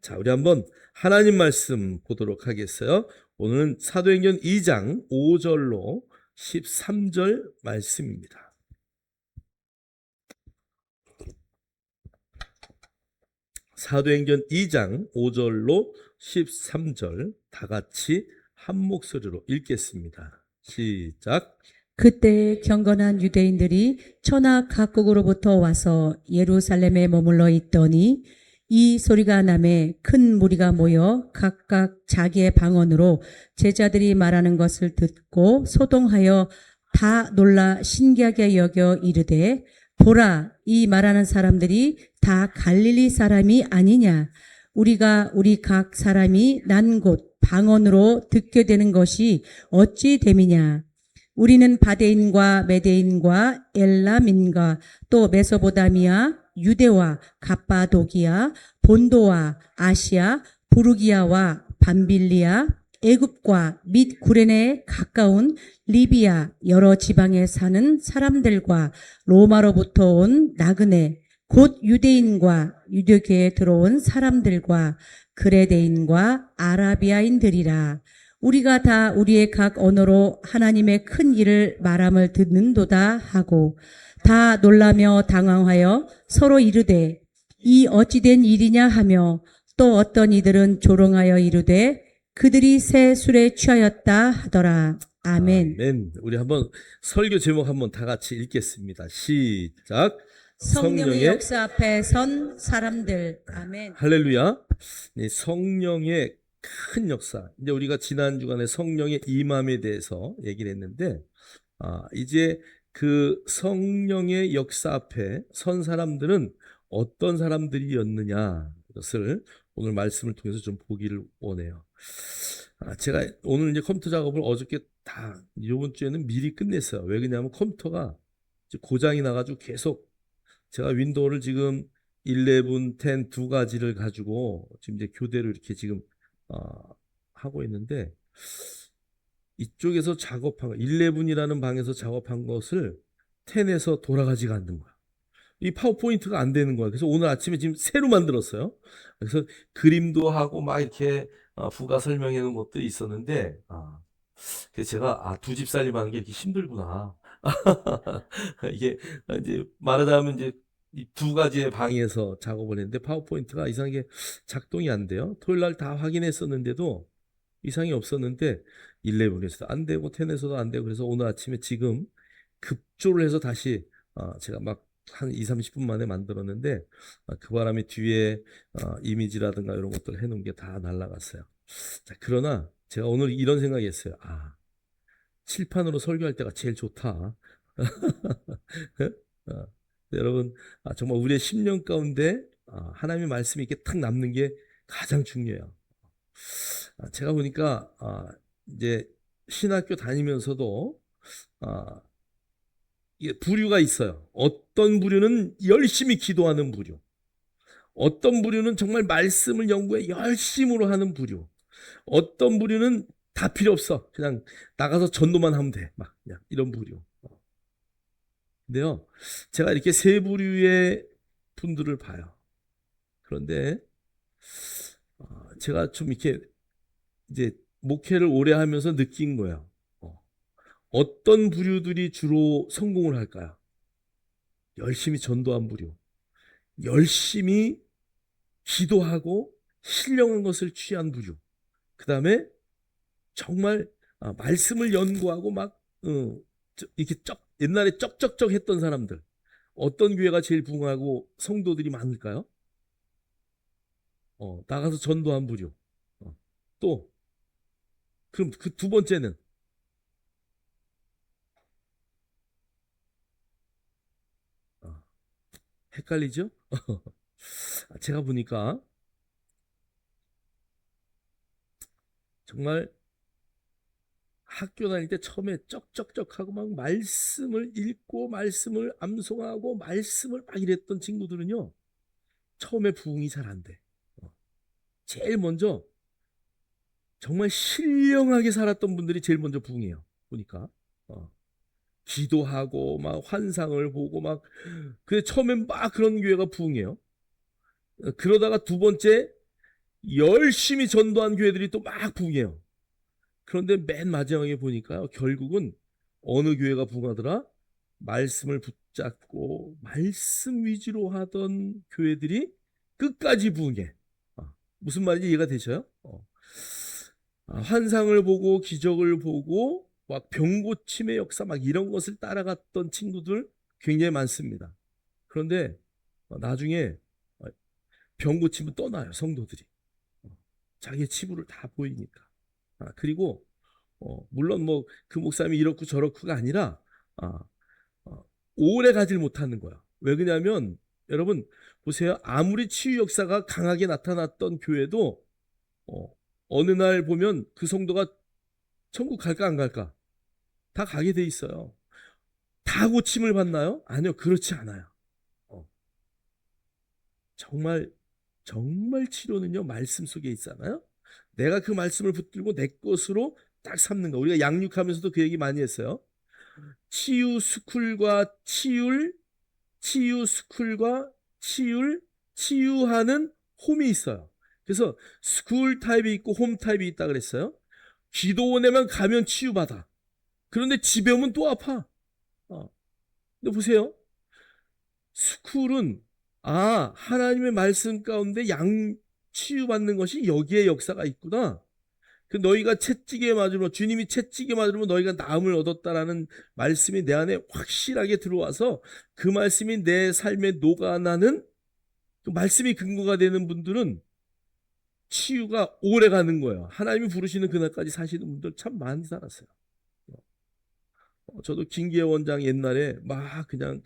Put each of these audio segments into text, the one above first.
자, 우리 한번 하나님 말씀 보도록 하겠어요. 오늘은 사도행전 2장 5절로 13절 말씀입니다. 사도행전 2장 5절로 13절 다 같이 한 목소리로 읽겠습니다. 시작. 그때 경건한 유대인들이 천하 각국으로부터 와서 예루살렘에 머물러 있더니 이 소리가 나매 큰 무리가 모여 각각 자기의 방언으로 제자들이 말하는 것을 듣고 소동하여 다 놀라 신기하게 여겨 이르되, 보라, 이 말하는 사람들이 다 갈릴리 사람이 아니냐? 우리가 우리 각 사람이 난 곳 방언으로 듣게 되는 것이 어찌 됨이냐? 우리는 바데인과 메데인과 엘람인과 또 메소보다미아, 유대와 갑바도기아, 본도와 아시아, 부르기아와 밤빌리아, 애굽과 및 구레네에 가까운 리비아 여러 지방에 사는 사람들과 로마로부터 온 나그네 곧 유대인과 유대교에 들어온 사람들과 그레데인과 아라비아인들이라. 우리가 다 우리의 각 언어로 하나님의 큰 일을 말함을 듣는도다 하고 다 놀라며 당황하여 서로 이르되, 이 어찌된 일이냐 하며, 또 어떤 이들은 조롱하여 이르되 그들이 새 술에 취하였다 하더라. 아멘. 아멘. 우리 한번 설교 제목 한번 다 같이 읽겠습니다. 시작. 성령의 역사 앞에 선 사람들. 아멘. 할렐루야. 네, 성령의 큰 역사. 이제 우리가 지난 주간에 성령의 임함에 대해서 얘기를 했는데, 이제 그 성령의 역사 앞에 선 사람들은 어떤 사람들이었느냐, 것을 오늘 말씀을 통해서 좀 보기를 원해요. 제가 오늘 이제 컴퓨터 작업을 어저께 다 이번 주에는 미리 끝냈어요. 왜 그러냐면 컴퓨터가 이제 고장이 나가지고 계속 제가 윈도우를 지금 11, 10 두 가지를 가지고 지금 이제 교대로 이렇게 지금 하고 있는데, 이쪽에서 작업한 거 11이라는 방에서 작업한 것을 10에서 돌아가지가 않는 거야. 이 파워포인트가 안 되는 거야. 그래서 오늘 아침에 지금 새로 만들었어요. 그래서 그림도 하고 막 이렇게 부가 설명해 놓은 것들이 있었는데, 그래서 제가 두 집 살림하는 게 이렇게 힘들구나. 이게 이제 말하자면 이제 이 두 가지의 방에서 작업을 했는데 파워포인트가 이상하게 작동이 안 돼요. 토요일 날 다 확인했었는데도 이상이 없었는데 11에서도 안 되고 10에서도 안 되고, 그래서 오늘 아침에 지금 급조를 해서 다시 제가 막 한 2, 30분 만에 만들었는데, 그 바람에 뒤에 이미지라든가 이런 것들 해놓은 게 다 날라갔어요. 자, 그러나 제가 오늘 이런 생각이 했어요. 칠판으로 설교할 때가 제일 좋다. 어, 여러분, 정말 우리의 10년 가운데 하나님의 말씀이 이렇게 탁 남는 게 가장 중요해요. 제가 보니까 이제 신학교 다니면서도 이게 부류가 있어요. 어떤 부류는 열심히 기도하는 부류, 어떤 부류는 정말 말씀을 연구해 열심으로 하는 부류, 어떤 부류는 다 필요 없어, 그냥 나가서 전도만 하면 돼, 막 그냥 이런 부류. 근데요, 제가 이렇게 세 부류의 분들을 봐요. 그런데 제가 좀 이렇게 이제 목회를 오래 하면서 느낀 거예요. 어떤 부류들이 주로 성공을 할까요? 열심히 전도한 부류, 열심히 기도하고 신령한 것을 취한 부류, 그 다음에 정말 말씀을 연구하고 막 이렇게 옛날에 쩍쩍쩍 했던 사람들. 어떤 교회가 제일 부흥하고 성도들이 많을까요? 나가서 전도한 부류. 또 그럼 그 두 번째는 헷갈리죠? 제가 보니까 정말 학교 다닐 때 처음에 쩍쩍쩍하고 막 말씀을 읽고 말씀을 암송하고 말씀을 막 이랬던 친구들은요, 처음에 부흥이 잘 안 돼. 제일 먼저 정말 신령하게 살았던 분들이 제일 먼저 부흥해요. 보니까 기도하고 막 환상을 보고 막, 그 처음엔 막 그런 교회가 부흥해요. 그러다가 두 번째 열심히 전도한 교회들이 또 막 부흥해요. 그런데 맨 마지막에 보니까요, 결국은 어느 교회가 부흥하더라? 말씀을 붙잡고 말씀 위주로 하던 교회들이 끝까지 부흥해. 무슨 말인지 이해가 되셔요? 환상을 보고 기적을 보고 막 병고침의 역사 막 이런 것을 따라갔던 친구들 굉장히 많습니다. 그런데 나중에 병고침은 떠나요, 성도들이. 자기의 치부를 다 보이니까. 그리고 물론 뭐 그 목사님이 이렇고 저렇고가 아니라 오래 가질 못하는 거야. 왜 그러냐면 여러분 보세요. 아무리 치유 역사가 강하게 나타났던 교회도 어느 날 보면 그 성도가 천국 갈까 안 갈까? 다 가게 돼 있어요. 다 고침을 받나요? 아니요, 그렇지 않아요. 정말 치료는요, 말씀 속에 있잖아요. 내가 그 말씀을 붙들고 내 것으로 딱 삼는 거. 우리가 양육하면서도 그 얘기 많이 했어요. 치유 스쿨과 치유 스쿨과 치유하는 홈이 있어요. 그래서 스쿨 타입이 있고 홈 타입이 있다 그랬어요. 기도원에만 가면 치유받아. 그런데 집에 오면 또 아파. 근데 보세요. 스쿨은 하나님의 말씀 가운데 치유받는 것이 여기에 역사가 있구나. 그 너희가 채찍에 맞으면 주님이 채찍에 맞으면 너희가 나음을 얻었다라는 말씀이 내 안에 확실하게 들어와서 그 말씀이 내 삶에 녹아나는 그 말씀이 근거가 되는 분들은 치유가 오래 가는 거예요. 하나님이 부르시는 그날까지 사시는 분들 참 많이 살았어요. 저도 김기혜 원장 옛날에 막 그냥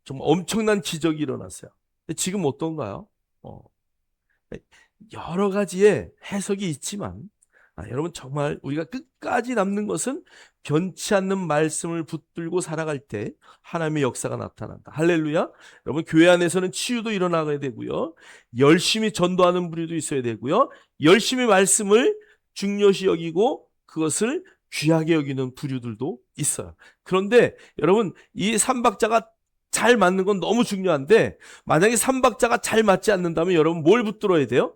정말 엄청난 기적이 일어났어요. 근데 지금 어떤가요? 여러 가지의 해석이 있지만 여러분 정말 우리가 끝까지 남는 것은 변치 않는 말씀을 붙들고 살아갈 때 하나님의 역사가 나타난다. 할렐루야. 여러분 교회 안에서는 치유도 일어나야 되고요. 열심히 전도하는 부류도 있어야 되고요. 열심히 말씀을 중요시 여기고 그것을 귀하게 여기는 부류들도 있어요. 그런데 여러분 이 삼박자가 잘 맞는 건 너무 중요한데 만약에 삼박자가 잘 맞지 않는다면 여러분 뭘 붙들어야 돼요?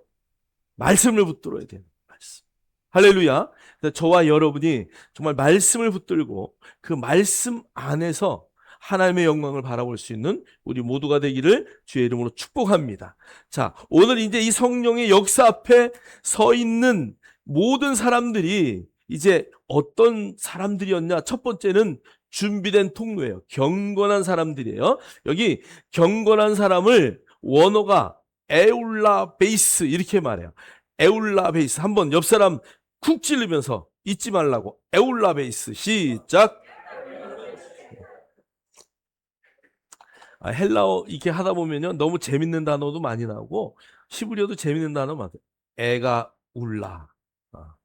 말씀을 붙들어야 돼요. 말씀. 할렐루야. 저와 여러분이 정말 말씀을 붙들고 그 말씀 안에서 하나님의 영광을 바라볼 수 있는 우리 모두가 되기를 주의 이름으로 축복합니다. 자, 오늘 이제 이 성령의 역사 앞에 서 있는 모든 사람들이 이제 어떤 사람들이었냐? 첫 번째는 준비된 통로예요. 경건한 사람들이에요. 여기 경건한 사람을 원어가 에울라 베이스 이렇게 말해요. 에울라 베이스. 한번 옆 사람 쿡 찌르면서 잊지 말라고. 에울라 베이스. 시작. 헬라어 이렇게 하다 보면요 너무 재밌는 단어도 많이 나오고 히브리어도 재밌는 단어 많아요. 애가 울라.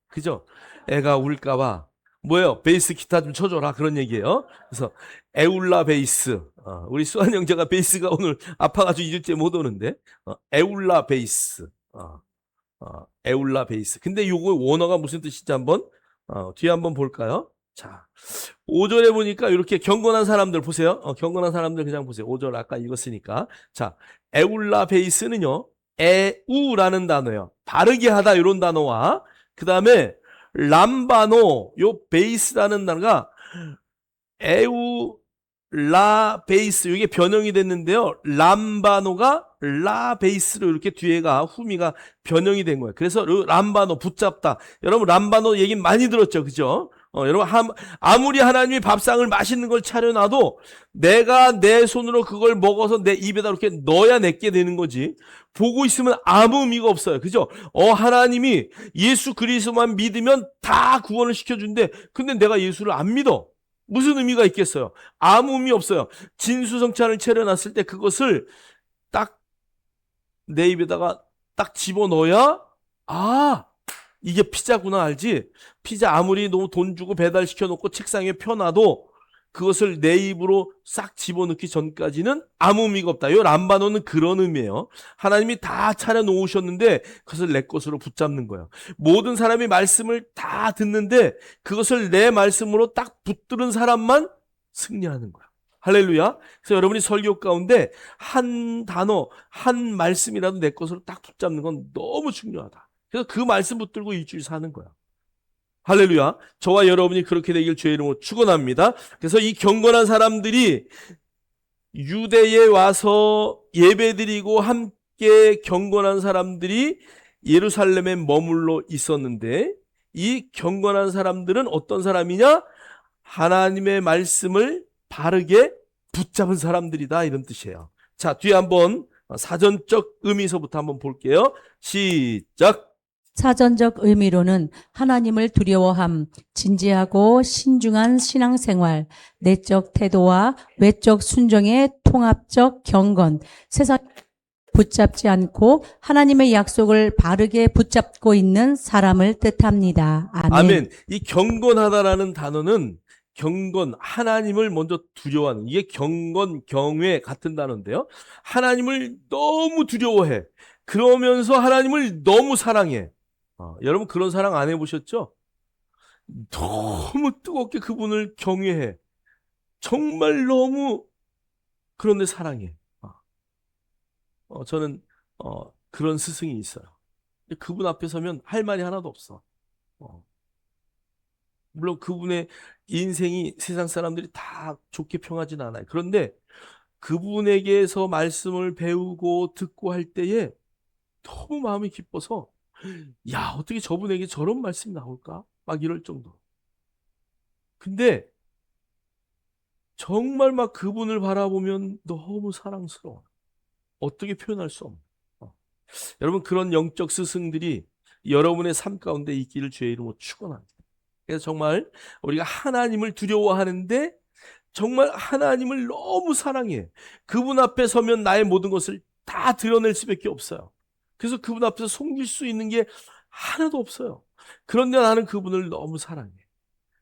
그죠? 애가 울까봐 뭐예요? 베이스 기타 좀 쳐줘라 그런 얘기예요. 그래서 에울라 베이스. 우리 수환 형제가 베이스가 오늘 아파가지고 2주째 못 오는데 에울라 베이스. 에울라 베이스. 근데 요거 원어가 무슨 뜻인지 한번 뒤에 한번 볼까요? 자, 5절에 보니까 이렇게 경건한 사람들 보세요. 경건한 사람들 그냥 보세요. 5절 아까 읽었으니까. 자, 에울라 베이스는요. 에우라는 단어예요. 바르게 하다 이런 단어와 그 다음에 람바노 요 베이스라는 단어가 에울라 베이스 이게 변형이 됐는데요. 람바노가 라 베이스로 이렇게 뒤에가 후미가 변형이 된 거예요. 그래서 람바노 붙잡다. 여러분 람바노 얘기 많이 들었죠, 그죠? 여러분 아무리 하나님이 밥상을 맛있는 걸 차려놔도 내가 내 손으로 그걸 먹어서 내 입에다 이렇게 넣어야 내게 되는 거지. 보고 있으면 아무 의미가 없어요, 그죠? 하나님이 예수 그리스도만 믿으면 다 구원을 시켜준대. 근데 내가 예수를 안 믿어. 무슨 의미가 있겠어요? 아무 의미 없어요. 진수성찬을 차려놨을 때 그것을 딱 내 입에다가 딱 집어넣어야 이게 피자구나 알지? 피자 아무리 너무 돈 주고 배달시켜놓고 책상에 펴놔도 그것을 내 입으로 싹 집어넣기 전까지는 아무 의미가 없다. 이 람바노는 그런 의미예요. 하나님이 다 차려놓으셨는데 그것을 내 것으로 붙잡는 거예요. 모든 사람이 말씀을 다 듣는데 그것을 내 말씀으로 딱 붙들은 사람만 승리하는 거야. 할렐루야. 그래서 여러분이 설교 가운데 한 단어, 한 말씀이라도 내 것으로 딱 붙잡는 건 너무 중요하다. 그래서 그 말씀 붙들고 일주일 사는 거야. 할렐루야. 저와 여러분이 그렇게 되길 주의 이름으로 축원합니다. 그래서 이 경건한 사람들이 유대에 와서 예배드리고 함께 경건한 사람들이 예루살렘에 머물러 있었는데, 이 경건한 사람들은 어떤 사람이냐? 하나님의 말씀을 바르게 붙잡은 사람들이다, 이런 뜻이에요. 자, 뒤에 한번 사전적 의미서부터 한번 볼게요. 시작. 사전적 의미로는 하나님을 두려워함, 진지하고 신중한 신앙생활, 내적 태도와 외적 순종의 통합적 경건, 세상 붙잡지 않고 하나님의 약속을 바르게 붙잡고 있는 사람을 뜻합니다. 아멘. 아멘. 이 경건하다라는 단어는 경건, 하나님을 먼저 두려워하는, 이게 경건, 경외 같은 단어인데요. 하나님을 너무 두려워해. 그러면서 하나님을 너무 사랑해. 여러분 그런 사랑 안 해보셨죠? 너무 뜨겁게 그분을 경외해. 정말 너무, 그런데 사랑해. 저는 그런 스승이 있어요. 그분 앞에 서면 할 말이 하나도 없어. 물론 그분의 인생이 세상 사람들이 다 좋게 평하진 않아요. 그런데 그분에게서 말씀을 배우고 듣고 할 때에 너무 마음이 기뻐서, 야, 어떻게 저분에게 저런 말씀이 나올까? 막 이럴 정도. 근데 정말 막 그분을 바라보면 너무 사랑스러워. 어떻게 표현할 수 없는. 여러분 그런 영적 스승들이 여러분의 삶 가운데 있기를 주의 이름으로 축원합니다. 그래서 정말 우리가 하나님을 두려워하는데 정말 하나님을 너무 사랑해. 그분 앞에 서면 나의 모든 것을 다 드러낼 수밖에 없어요. 그래서 그분 앞에서 숨길 수 있는 게 하나도 없어요. 그런데 나는 그분을 너무 사랑해.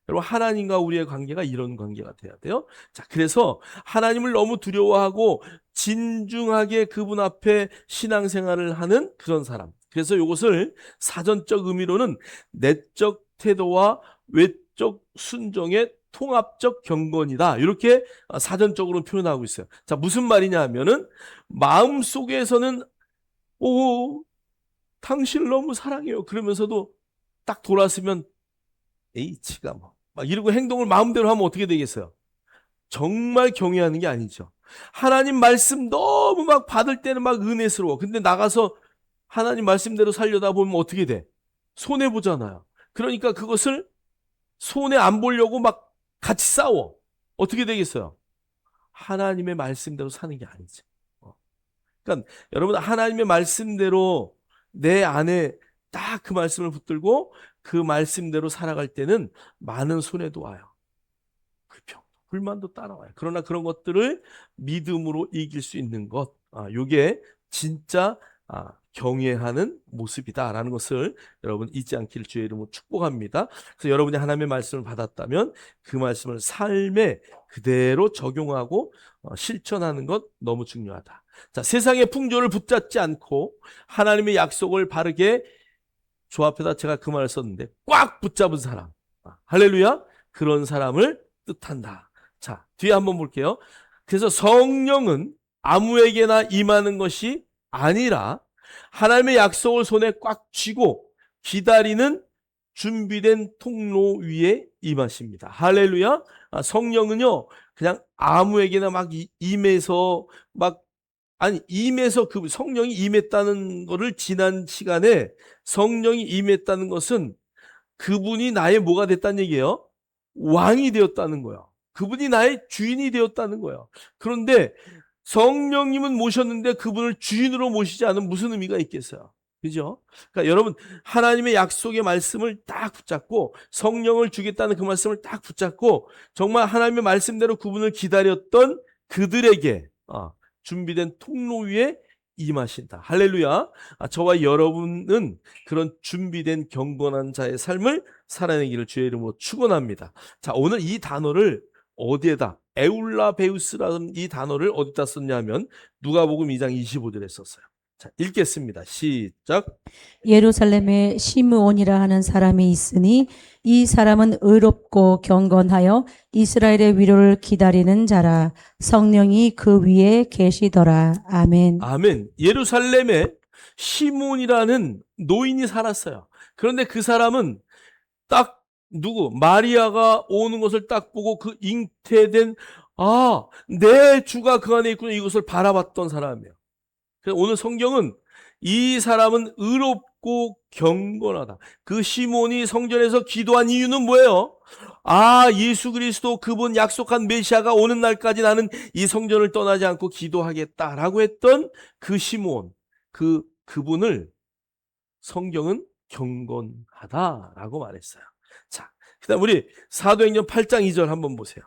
여러분 하나님과 우리의 관계가 이런 관계가 돼야 돼요. 자, 그래서 하나님을 너무 두려워하고 진중하게 그분 앞에 신앙생활을 하는 그런 사람. 그래서 이것을 사전적 의미로는 내적 태도와 외적 순종의 통합적 경건이다, 이렇게 사전적으로 표현하고 있어요. 자, 무슨 말이냐 하면은 마음속에서는 오, 당신을 너무 사랑해요, 그러면서도 딱 돌아서면 H가 막 이러고 행동을 마음대로 하면 어떻게 되겠어요? 정말 경외하는 게 아니죠. 하나님 말씀 너무 막 받을 때는 막 은혜스러워. 근데 나가서 하나님 말씀대로 살려다 보면 어떻게 돼? 손해 보잖아요. 그러니까 그것을 손해 안 보려고 막 같이 싸워. 어떻게 되겠어요? 하나님의 말씀대로 사는 게 아니죠. 그러니까 여러분 하나님의 말씀대로 내 안에 딱 그 말씀을 붙들고 그 말씀대로 살아갈 때는 많은 손해도 와요. 불평, 불만도 따라와요. 그러나 그런 것들을 믿음으로 이길 수 있는 것, 이게 진짜 경외하는 모습이다라는 것을 여러분 잊지 않기를 주의 이름으로 축복합니다. 그래서 여러분이 하나님의 말씀을 받았다면 그 말씀을 삶에 그대로 적용하고 실천하는 것 너무 중요하다. 자, 세상의 풍조를 붙잡지 않고 하나님의 약속을 바르게, 조 앞에다 제가 그 말을 썼는데 꽉 붙잡은 사람, 할렐루야, 그런 사람을 뜻한다. 자, 뒤에 한번 볼게요. 그래서 성령은 아무에게나 임하는 것이 아니라 하나님의 약속을 손에 꽉 쥐고 기다리는 준비된 통로 위에 임하십니다. 할렐루야. 성령은요 그냥 아무에게나 막 임해서 막, 아니 임해서, 그 성령이 임했다는 것을 지난 시간에 성령이 임했다는 것은 그분이 나의 뭐가 됐다는 얘기예요? 왕이 되었다는 거예요. 그분이 나의 주인이 되었다는 거예요. 그런데 성령님은 모셨는데 그분을 주인으로 모시지 않으면 무슨 의미가 있겠어요? 그죠? 그러니까 여러분 하나님의 약속의 말씀을 딱 붙잡고 성령을 주겠다는 그 말씀을 딱 붙잡고 정말 하나님의 말씀대로 그분을 기다렸던 그들에게 준비된 통로 위에 임하신다. 할렐루야. 저와 여러분은 그런 준비된 경건한 자의 삶을 살아내기를 주의 이름으로 축원합니다. 자, 오늘 이 단어를 어디에다, 에울라베우스라는 이 단어를 어디다 썼냐면 누가복음 2장 25절에 썼어요. 자, 읽겠습니다. 시작. 예루살렘에 시므온이라 하는 사람이 있으니 이 사람은 의롭고 경건하여 이스라엘의 위로를 기다리는 자라. 성령이 그 위에 계시더라. 아멘. 아멘. 예루살렘에 시몬이라는 노인이 살았어요. 그런데 그 사람은 딱 마리아가 오는 것을 딱 보고 그 잉태된 내 주가 그 안에 있구나 이것을 바라봤던 사람이에요. 그래서 오늘 성경은 이 사람은 의롭고 경건하다. 그 시몬이 성전에서 기도한 이유는 뭐예요? 예수 그리스도 그분 약속한 메시아가 오는 날까지 나는 이 성전을 떠나지 않고 기도하겠다라고 했던 그 시몬, 그분을 성경은 경건하다라고 말했어요. 자, 그다음 우리 사도행전 8장 2절 한번 보세요.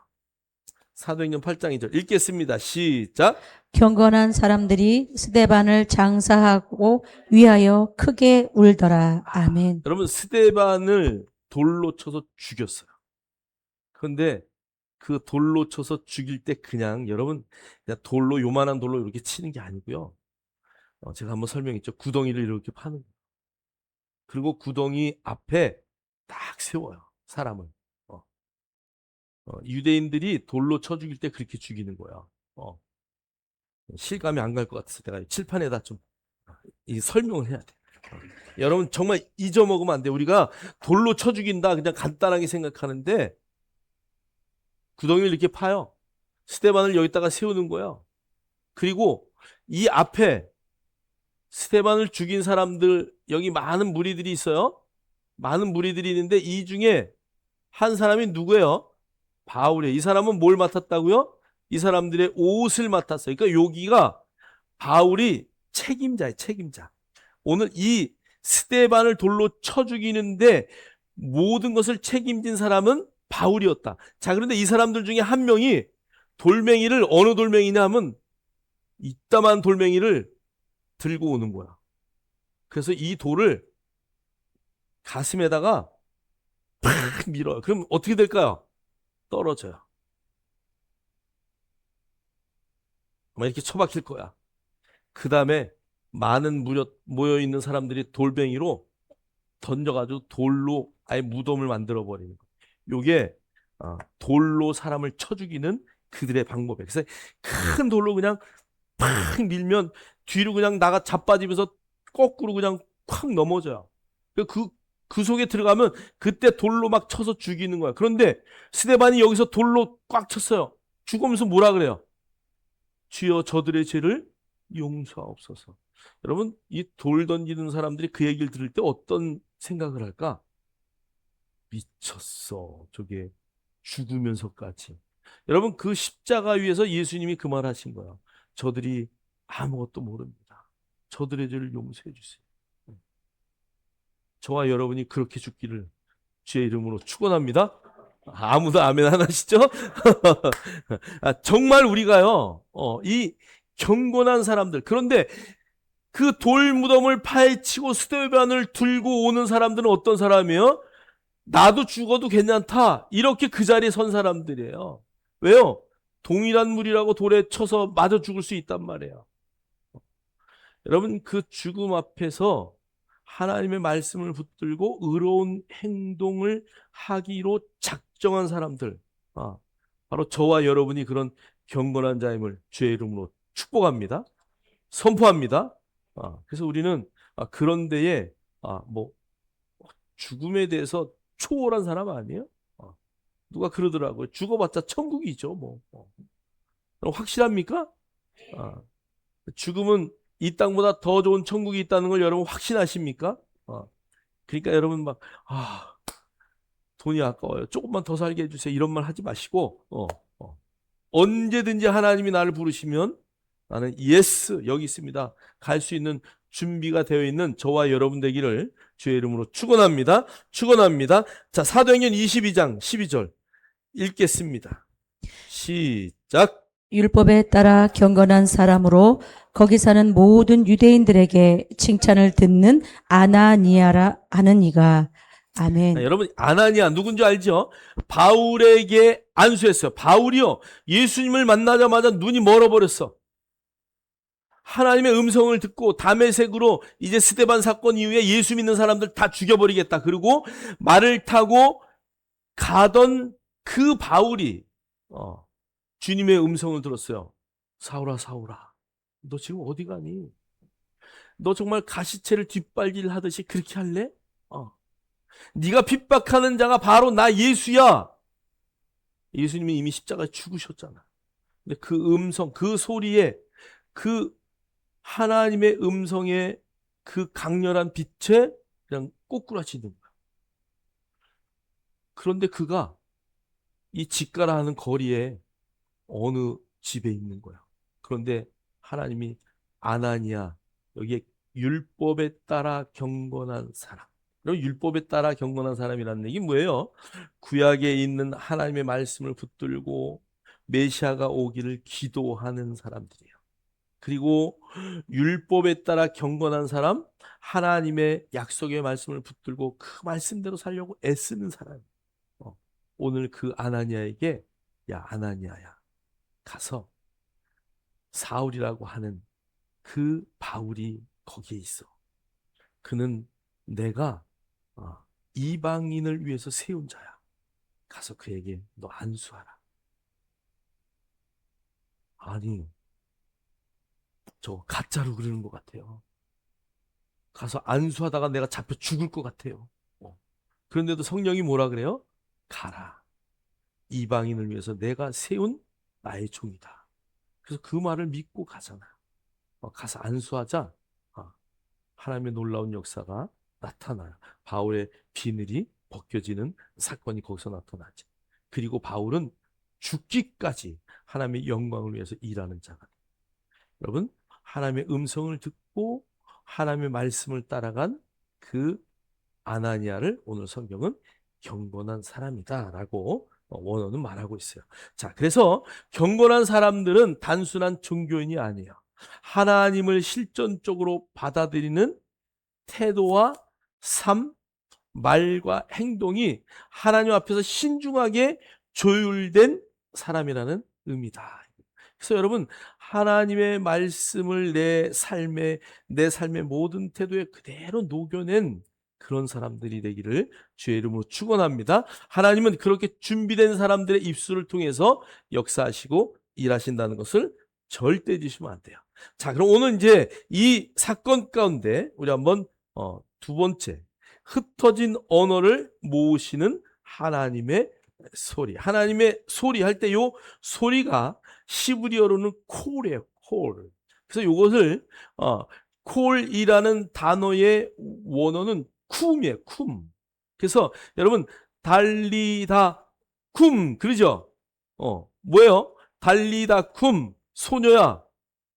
사도행전 8장 2절 읽겠습니다. 시작. 경건한 사람들이 스데반을 장사하고 위하여 크게 울더라. 아멘. 여러분 스데반을 돌로 쳐서 죽였어요. 그런데 그 돌로 쳐서 죽일 때 여러분 그냥 돌로 요만한 돌로 이렇게 치는 게 아니고요. 제가 한번 설명했죠. 구덩이를 이렇게 파는 거예요. 그리고 구덩이 앞에 딱 세워요. 사람을. 유대인들이 돌로 쳐 죽일 때 그렇게 죽이는 거야. 실감이 안 갈 것 같아서 내가 칠판에다 좀 이 설명을 해야 돼. 여러분 정말 잊어먹으면 안 돼. 우리가 돌로 쳐 죽인다 그냥 간단하게 생각하는데 구덩이를 이렇게 파요. 스데반을 여기다가 세우는 거야. 그리고 이 앞에 스데반을 죽인 사람들 여기 많은 무리들이 있어요. 많은 무리들이 있는데 이 중에 한 사람이 누구예요? 바울이에요. 이 사람은 뭘 맡았다고요? 이 사람들의 옷을 맡았어요. 그러니까 여기가 바울이 책임자예요. 책임자. 오늘 이 스데반을 돌로 쳐 죽이는데 모든 것을 책임진 사람은 바울이었다. 자, 그런데 이 사람들 중에 한 명이 돌멩이를 어느 돌멩이냐 하면 이따만 돌멩이를 들고 오는 거야. 그래서 이 돌을 가슴에다가 팍 밀어요. 그럼 어떻게 될까요? 떨어져요. 이렇게 처박힐 거야. 그 다음에 많은 모여있는 사람들이 돌멩이로 던져가지고 돌로 아예 무덤을 만들어버리는 거예요. 요게 돌로 사람을 쳐 죽이는 그들의 방법이에요. 그래서 큰 돌로 그냥 팍 밀면 뒤로 그냥 나가 자빠지면서 거꾸로 그냥 콱 넘어져요. 그 속에 들어가면 그때 돌로 막 쳐서 죽이는 거야. 그런데 스데반이 여기서 돌로 꽉 쳤어요. 죽으면서 뭐라 그래요? 주여 저들의 죄를 용서하옵소서. 여러분 이 돌 던지는 사람들이 그 얘기를 들을 때 어떤 생각을 할까? 미쳤어. 저게 죽으면서까지. 여러분 그 십자가 위에서 예수님이 그 말 하신 거야. 저들이 아무것도 모릅니다. 저들의 죄를 용서해 주세요. 저와 여러분이 그렇게 죽기를 주의 이름으로 축원합니다. 아무도 아멘 안 하시죠? 정말 우리가요, 이 경건한 사람들, 그런데 그 돌무덤을 파헤치고 스데반을 들고 오는 사람들은 어떤 사람이에요? 나도 죽어도 괜찮다. 이렇게 그 자리에 선 사람들이에요. 왜요? 동일한 물이라고 돌에 쳐서 맞아 죽을 수 있단 말이에요. 여러분 그 죽음 앞에서 하나님의 말씀을 붙들고 의로운 행동을 하기로 작정한 사람들, 바로 저와 여러분이 그런 경건한 자임을 주의 이름으로 축복합니다. 선포합니다. 그래서 우리는 그런 데에 뭐 죽음에 대해서 초월한 사람 아니에요? 누가 그러더라고요. 죽어봤자 천국이죠. 뭐. 확실합니까? 죽음은 이 땅보다 더 좋은 천국이 있다는 걸 여러분 확신하십니까? 그러니까 여러분 막 돈이 아까워요. 조금만 더 살게 해주세요. 이런 말 하지 마시고 언제든지 하나님이 나를 부르시면 나는 예스 여기 있습니다. 갈 수 있는 준비가 되어 있는 저와 여러분 되기를 주의 이름으로 축원합니다. 축원합니다. 자, 사도행전 22장 12절 읽겠습니다. 시작. 율법에 따라 경건한 사람으로 거기 사는 모든 유대인들에게 칭찬을 듣는 아나니아라 하는 이가. 아멘. 여러분 아나니아 누군지 알죠? 바울에게 안수했어요. 바울이요 예수님을 만나자마자 눈이 멀어버렸어. 하나님의 음성을 듣고 다메섹으로 이제 스데반 사건 이후에 예수 믿는 사람들 다 죽여버리겠다. 그리고 말을 타고 가던 그 바울이 주님의 음성을 들었어요. 사울아, 사울아, 너 지금 어디 가니? 너 정말 가시체를 뒷발질 하듯이 그렇게 할래? 네가 핍박하는 자가 바로 나 예수야. 예수님이 이미 십자가에 죽으셨잖아. 근데 그 음성, 그 소리에, 그 하나님의 음성의 그 강렬한 빛에 그냥 꼬꾸라지는 거야. 그런데 그가 이 집가라 하는 거리에 어느 집에 있는 거야. 그런데 하나님이 아나니아, 여기에 율법에 따라 경건한 사람. 그럼 율법에 따라 경건한 사람이라는 얘기 뭐예요? 구약에 있는 하나님의 말씀을 붙들고 메시아가 오기를 기도하는 사람들이에요. 그리고 율법에 따라 경건한 사람, 하나님의 약속의 말씀을 붙들고 그 말씀대로 살려고 애쓰는 사람. 오늘 그 아나니아에게, 야 아나니아야, 가서 사울이라고 하는 그 바울이 거기에 있어. 그는 내가 이방인을 위해서 세운 자야. 가서 그에게 너 안수하라. 아니, 저 가짜로 그러는 것 같아요. 가서 안수하다가 내가 잡혀 죽을 것 같아요. 그런데도 성령이 뭐라 그래요? 가라. 이방인을 위해서 내가 세운 나의 종이다. 그래서 그 말을 믿고 가잖아. 가서 안수하자 하나님의 놀라운 역사가 나타나요. 바울의 비늘이 벗겨지는 사건이 거기서 나타나지. 그리고 바울은 죽기까지 하나님의 영광을 위해서 일하는 자가 돼요. 여러분, 하나님의 음성을 듣고 하나님의 말씀을 따라간 그 아나니아를 오늘 성경은 경건한 사람이다라고 원어는 말하고 있어요. 자, 그래서 경건한 사람들은 단순한 종교인이 아니에요. 하나님을 실존적으로 받아들이는 태도와 삶, 말과 행동이 하나님 앞에서 신중하게 조율된 사람이라는 의미다. 그래서 여러분, 하나님의 말씀을 내 삶의 모든 태도에 그대로 녹여낸 그런 사람들이 되기를 주의 이름으로 축원합니다. 하나님은 그렇게 준비된 사람들의 입술을 통해서 역사하시고 일하신다는 것을 절대 잊으시면 안 돼요. 자, 그럼 오늘 이제 이 사건 가운데 우리 한번 두 번째, 흩어진 언어를 모으시는 하나님의 소리. 하나님의 소리 할 때 요 소리가 시브리어로는 콜이에요. 콜. 그래서 이것을 콜이라는 단어의 원어는 쿰이에요. 쿰. 그래서 여러분 달리다 쿰 그러죠? 뭐예요? 달리다 쿰 소녀야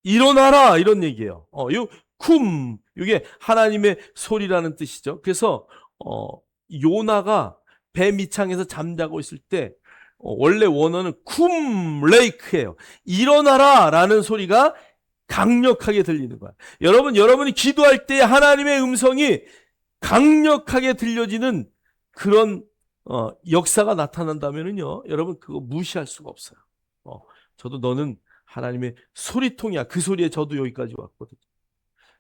일어나라 이런 얘기예요. 요 쿰 이게 하나님의 소리라는 뜻이죠. 그래서 요나가 배 밑창에서 잠자고 있을 때 원래 원어는 쿰 레이크예요. 일어나라 라는 소리가 강력하게 들리는 거야. 여러분이 기도할 때 하나님의 음성이 강력하게 들려지는 그런 역사가 나타난다면은요, 여러분 그거 무시할 수가 없어요. 저도 너는 하나님의 소리통이야. 그 소리에 저도 여기까지 왔거든요.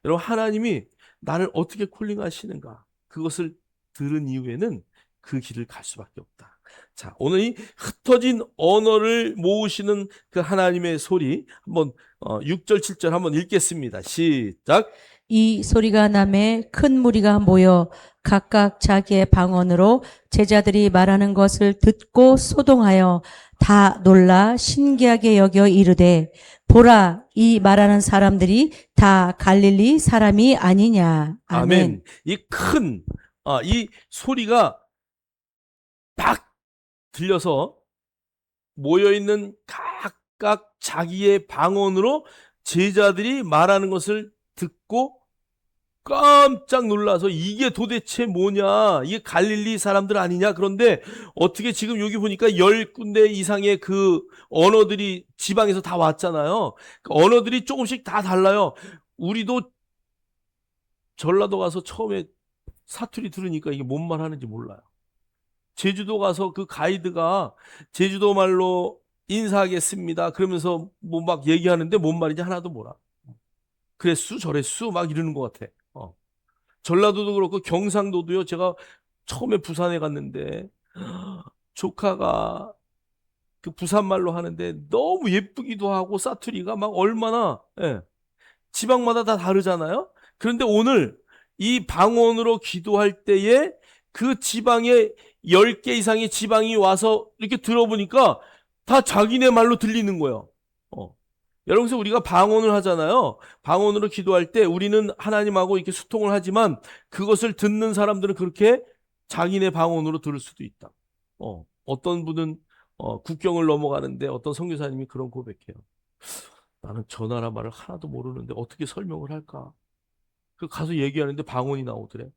여러분 하나님이 나를 어떻게 콜링하시는가 그것을 들은 이후에는 그 길을 갈 수밖에 없다. 자, 오늘 이 흩어진 언어를 모으시는 그 하나님의 소리 한번 6절 7절 한번 읽겠습니다. 시작. 이 소리가 나매 큰 무리가 모여 각각 자기의 방언으로 제자들이 말하는 것을 듣고 소동하여 다 놀라 신기하게 여겨 이르되 보라 이 말하는 사람들이 다 갈릴리 사람이 아니냐. 아멘. 이 큰 이 소리가 딱 들려서 모여있는 각각 자기의 방언으로 제자들이 말하는 것을 듣고 깜짝 놀라서 이게 도대체 뭐냐, 이게 갈릴리 사람들 아니냐. 그런데 어떻게 지금 여기 보니까 10군데 이상의 그 언어들이 지방에서 다 왔잖아요. 그 언어들이 조금씩 다 달라요. 우리도 전라도 가서 처음에 사투리 들으니까 이게 뭔 말 하는지 몰라요. 제주도 가서 그 가이드가 제주도 말로 인사하겠습니다 그러면서 뭐 막 얘기하는데 뭔 말인지 하나도 몰라. 그랬수 저랬수 막 이러는 것 같아. 전라도도 그렇고 경상도도요. 제가 처음에 부산에 갔는데 조카가 그 부산말로 하는데 너무 예쁘기도 하고 사투리가 막 얼마나, 예, 지방마다 다 다르잖아요. 그런데 오늘 이 방언으로 기도할 때에 그 지방에 10개 이상의 지방이 와서 이렇게 들어보니까 다 자기네 말로 들리는 거예요. 여러분, 그래서 우리가 방언을 하잖아요. 방언으로 기도할 때 우리는 하나님하고 이렇게 소통을 하지만 그것을 듣는 사람들은 그렇게 자기네 방언으로 들을 수도 있다. 어떤 분은 국경을 넘어가는데 어떤 선교사님이 그런 고백해요. 나는 저 나라 말을 하나도 모르는데 어떻게 설명을 할까? 그 가서 얘기하는데 방언이 나오더래.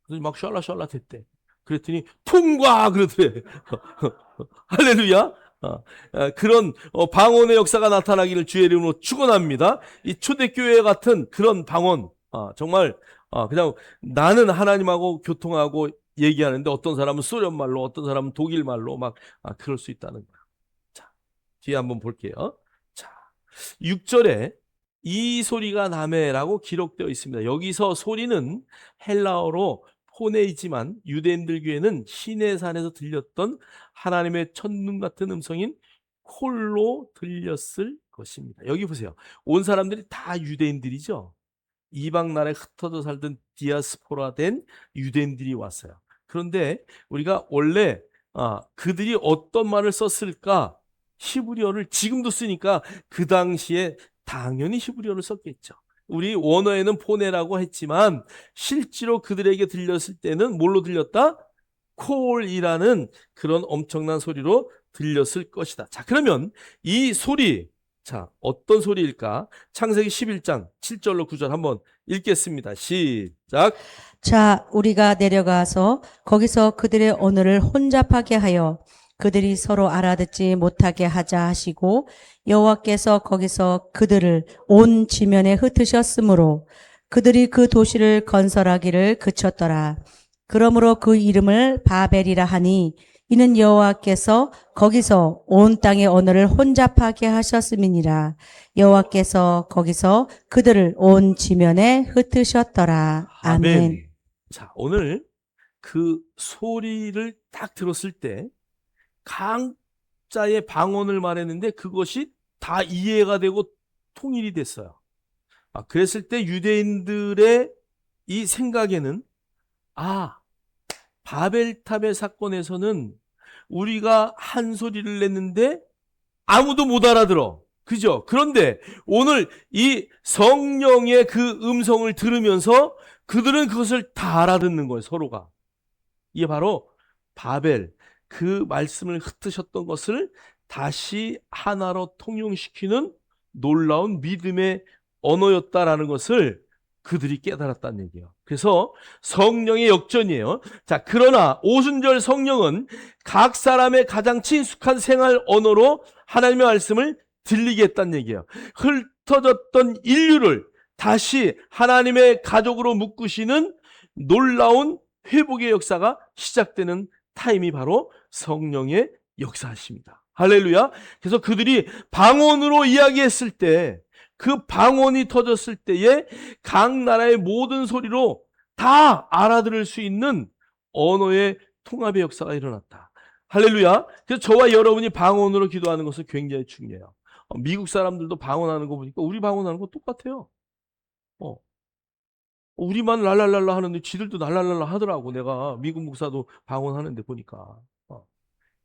그래서 막 샬라샬라 됐대. 그랬더니 통과 그러더래. 할렐루야. 그런 방언의 역사가 나타나기를 주의 이름으로 축원합니다. 이 초대교회 같은 그런 방언, 정말 그냥 나는 하나님하고 교통하고 얘기하는데 어떤 사람은 소련 말로, 어떤 사람은 독일 말로 막 그럴 수 있다는 거야. 자, 뒤에 한번 볼게요. 자, 6절에 이 소리가 나매라고 기록되어 있습니다. 여기서 소리는 헬라어로 포네이지만 유대인들 귀에는 시내산에서 들렸던 하나님의 첫눈 같은 음성인 콜로 들렸을 것입니다. 여기 보세요. 온 사람들이 다 유대인들이죠. 이방 나라에 흩어져 살던 디아스포라 된 유대인들이 왔어요. 그런데 우리가 원래 그들이 어떤 말을 썼을까? 히브리어를 지금도 쓰니까 그 당시에 당연히 히브리어를 썼겠죠. 우리 원어에는 포네라고 했지만 실제로 그들에게 들렸을 때는 뭘로 들렸다? 콜이라는 그런 엄청난 소리로 들렸을 것이다. 자, 그러면 이 소리, 자, 어떤 소리일까? 창세기 11장 7절로 9절 한번 읽겠습니다. 시작. 자, 우리가 내려가서 거기서 그들의 언어를 혼잡하게 하여 그들이 서로 알아듣지 못하게 하자 하시고 여호와께서 거기서 그들을 온 지면에 흩으셨으므로 그들이 그 도시를 건설하기를 그쳤더라. 그러므로 그 이름을 바벨이라 하니 이는 여호와께서 거기서 온 땅의 언어를 혼잡하게 하셨음이니라. 여호와께서 거기서 그들을 온 지면에 흩으셨더라. 아멘. 자, 오늘 그 소리를 딱 들었을 때 각자의 방언을 말했는데 그것이 다 이해가 되고 통일이 됐어요. 그랬을 때 유대인들의 이 생각에는 바벨탑의 사건에서는 우리가 한 소리를 냈는데 아무도 못 알아들어. 그죠? 그런데 오늘 이 성령의 그 음성을 들으면서 그들은 그것을 다 알아듣는 거예요, 서로가. 이게 바로 바벨, 그 말씀을 흩으셨던 것을 다시 하나로 통용시키는 놀라운 믿음의 언어였다라는 것을 그들이 깨달았다는 얘기예요. 그래서 성령의 역전이에요. 자, 그러나 오순절 성령은 각 사람의 가장 친숙한 생활 언어로 하나님의 말씀을 들리게 했다는 얘기예요. 흩어졌던 인류를 다시 하나님의 가족으로 묶으시는 놀라운 회복의 역사가 시작되는 타임이 바로 성령의 역사이십니다. 할렐루야. 그래서 그들이 방언으로 이야기했을 때, 그 방언이 터졌을 때에 각 나라의 모든 소리로 다 알아들을 수 있는 언어의 통합의 역사가 일어났다. 할렐루야. 그래서 저와 여러분이 방언으로 기도하는 것은 굉장히 중요해요. 미국 사람들도 방언하는 거 보니까 우리 방언하는 거 똑같아요. 우리만 랄랄랄라 하는데 지들도 랄랄랄라 하더라고. 내가 미국 목사도 방언하는데 보니까.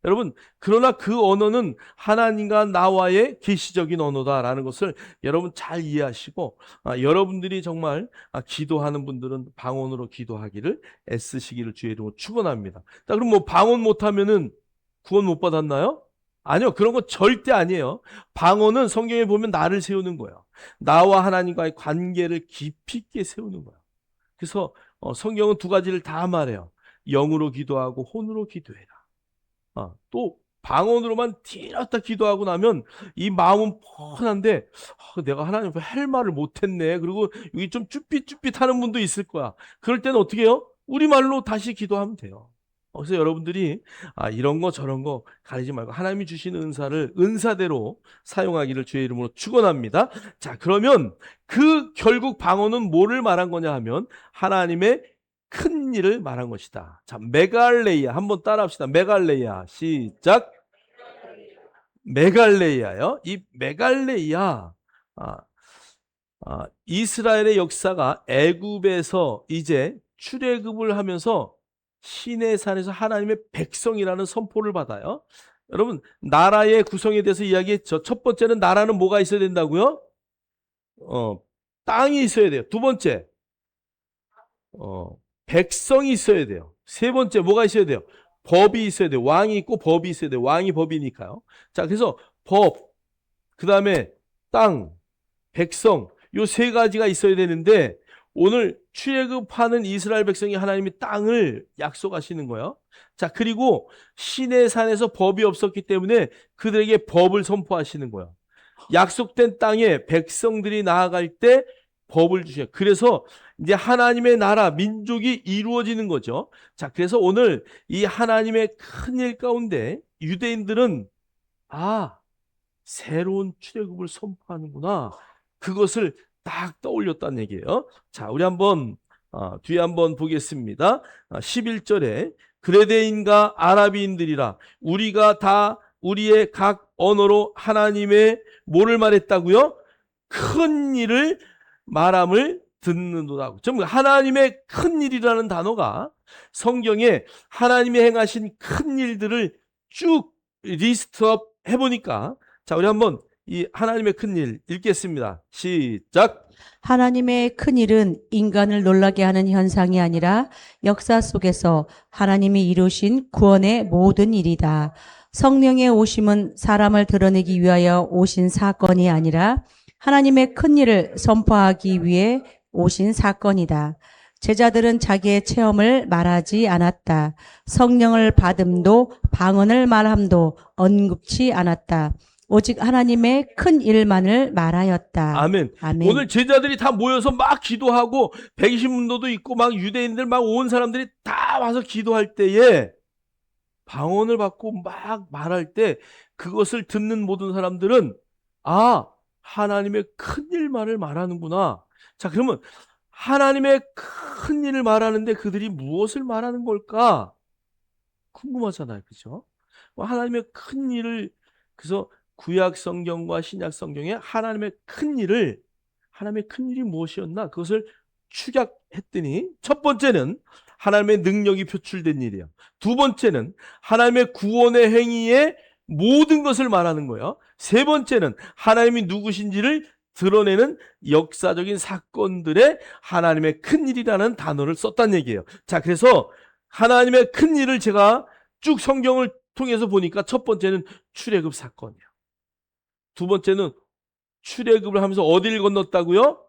여러분, 그러나 그 언어는 하나님과 나와의 계시적인 언어다라는 것을 여러분 잘 이해하시고, 여러분들이 정말 기도하는 분들은 방언으로 기도하기를 애쓰시기를 주의 이름으로 축원합니다. 자, 그럼 뭐 방언 못하면은 구원 못 받았나요? 아니요, 그런 거 절대 아니에요. 방언은 성경에 보면 나를 세우는 거예요. 나와 하나님과의 관계를 깊이 있게 세우는 거예요. 그래서 성경은 두 가지를 다 말해요. 영으로 기도하고 혼으로 기도해라. 또 방언으로만 튀었다 기도하고 나면 이 마음은 뻔한데 내가 하나님 앞에 할 말을 못했네. 그리고 여기 좀 쭈삣쭈삣 하는 분도 있을 거야. 그럴 때는 어떻게 해요? 우리말로 다시 기도하면 돼요. 그래서 여러분들이 이런 거 저런 거 가리지 말고 하나님이 주신 은사를 은사대로 사용하기를 주의 이름으로 축원합니다. 자, 그러면 그 결국 방언은 뭐를 말한 거냐 하면 하나님의 큰 일을 말한 것이다. 자, 메갈레이아 한번 따라합시다. 메갈레이아 시작. 메갈레이아요. 이 메갈레이아 이스라엘의 역사가 애굽에서 이제 출애굽을 하면서 시내산에서 하나님의 백성이라는 선포를 받아요. 여러분, 나라의 구성에 대해서 이야기했죠. 첫 번째는 나라는 뭐가 있어야 된다고요? 땅이 있어야 돼요. 두 번째, 백성이 있어야 돼요. 세 번째, 뭐가 있어야 돼요? 법이 있어야 돼요. 왕이 있고 법이 있어야 돼요. 왕이 법이니까요. 자, 그래서 법, 그 다음에 땅, 백성, 요 세 가지가 있어야 되는데 오늘 출애굽하는 이스라엘 백성이 하나님이 땅을 약속하시는 거예요. 자, 그리고 시내산에서 법이 없었기 때문에 그들에게 법을 선포하시는 거예요. 약속된 땅에 백성들이 나아갈 때 법을 주셔요. 그래서 이제 하나님의 나라, 민족이 이루어지는 거죠. 자, 그래서 오늘 이 하나님의 큰 일 가운데 유대인들은 새로운 출애굽을 선포하는구나. 그것을 딱 떠올렸다는 얘기예요. 자, 우리 한번 뒤에 한번 보겠습니다. 11절에 그레데인과 아라비인들이라 우리가 다 우리의 각 언어로 하나님의 뭐를 말했다고요? 큰 일을 말함을 듣는도다. 전부 하나님의 큰 일이라는 단어가 성경에 하나님이 행하신 큰 일들을 쭉 리스트업 해보니까 자, 우리 한번 이 하나님의 큰 일 읽겠습니다. 시작. 하나님의 큰 일은 인간을 놀라게 하는 현상이 아니라 역사 속에서 하나님이 이루신 구원의 모든 일이다. 성령의 오심은 사람을 드러내기 위하여 오신 사건이 아니라 하나님의 큰 일을 선포하기 위해 오신 사건이다. 제자들은 자기의 체험을 말하지 않았다. 성령을 받음도 방언을 말함도 언급치 않았다. 오직 하나님의 큰 일만을 말하였다. 아멘. 아멘. 오늘 제자들이 다 모여서 막 기도하고 120문도도 있고 막 유대인들 막 온 사람들이 다 와서 기도할 때에 방언을 받고 막 말할 때 그것을 듣는 모든 사람들은 하나님의 큰 일만을 말하는구나. 자, 그러면 하나님의 큰 일을 말하는데 그들이 무엇을 말하는 걸까? 궁금하잖아요. 그죠? 하나님의 큰 일을 그래서 구약 성경과 신약 성경에 하나님의 큰 일이 무엇이었나? 그것을 축약했더니 첫 번째는 하나님의 능력이 표출된 일이에요. 두 번째는 하나님의 구원의 행위에 모든 것을 말하는 거예요. 세 번째는 하나님이 누구신지를 드러내는 역사적인 사건들에 하나님의 큰 일이라는 단어를 썼다는 얘기예요. 자, 그래서 하나님의 큰 일을 제가 쭉 성경을 통해서 보니까 첫 번째는 출애굽 사건이에요. 두 번째는 출애굽을 하면서 어디를 건넜다고요?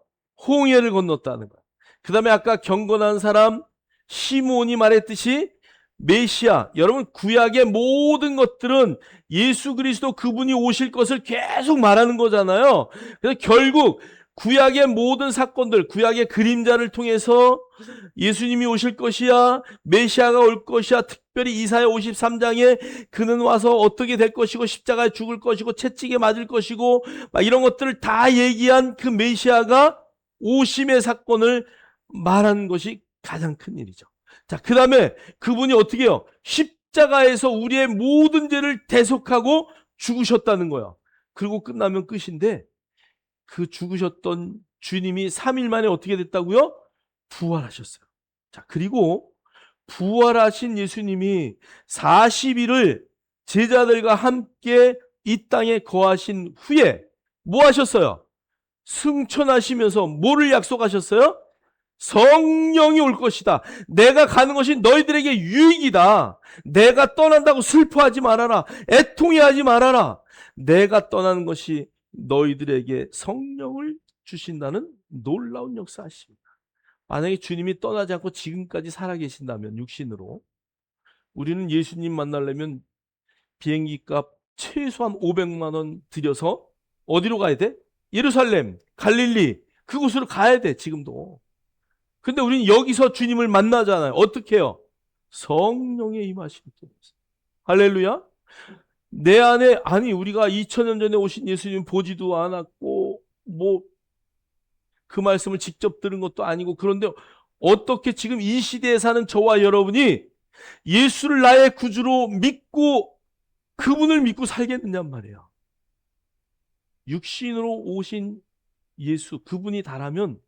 홍해를 건넜다는 거예요. 그 다음에 아까 경건한 사람 시므온이 말했듯이 메시아, 여러분 구약의 모든 것들은 예수 그리스도 그분이 오실 것을 계속 말하는 거잖아요. 그래서 결국 구약의 모든 사건들, 구약의 그림자를 통해서 예수님이 오실 것이야, 메시아가 올 것이야, 특별히 이사야 53장에 그는 와서 어떻게 될 것이고 십자가에 죽을 것이고 채찍에 맞을 것이고 막 이런 것들을 다 얘기한 그 메시아가 오심의 사건을 말하는 것이 가장 큰 일이죠. 자, 그 다음에 그분이 어떻게 해요? 십자가에서 우리의 모든 죄를 대속하고 죽으셨다는 거예요. 그리고 끝나면 끝인데 그 죽으셨던 주님이 3일 만에 어떻게 됐다고요? 부활하셨어요. 자, 그리고 부활하신 예수님이 40일을 제자들과 함께 이 땅에 거하신 후에 뭐 하셨어요? 승천하시면서 뭐를 약속하셨어요? 성령이 올 것이다. 내가 가는 것이 너희들에게 유익이다. 내가 떠난다고 슬퍼하지 말아라. 애통해하지 말아라. 내가 떠나는 것이 너희들에게 성령을 주신다는 놀라운 역사하십니다. 만약에 주님이 떠나지 않고 지금까지 살아계신다면 육신으로 우리는 예수님 만나려면 비행기 값 최소한 500만 원 들여서 어디로 가야 돼? 예루살렘, 갈릴리 그곳으로 가야 돼 지금도. 근데 우리는 여기서 주님을 만나잖아요. 어떻게 해요? 성령의 임하심이 있어요. 할렐루야. 내 안에, 아니 우리가 2000년 전에 오신 예수님 보지도 않았고 뭐 그 말씀을 직접 들은 것도 아니고, 그런데 어떻게 지금 이 시대에 사는 저와 여러분이 예수를 나의 구주로 믿고 그분을 믿고 살겠느냐 말이에요. 육신으로 오신 예수, 그분이 다라면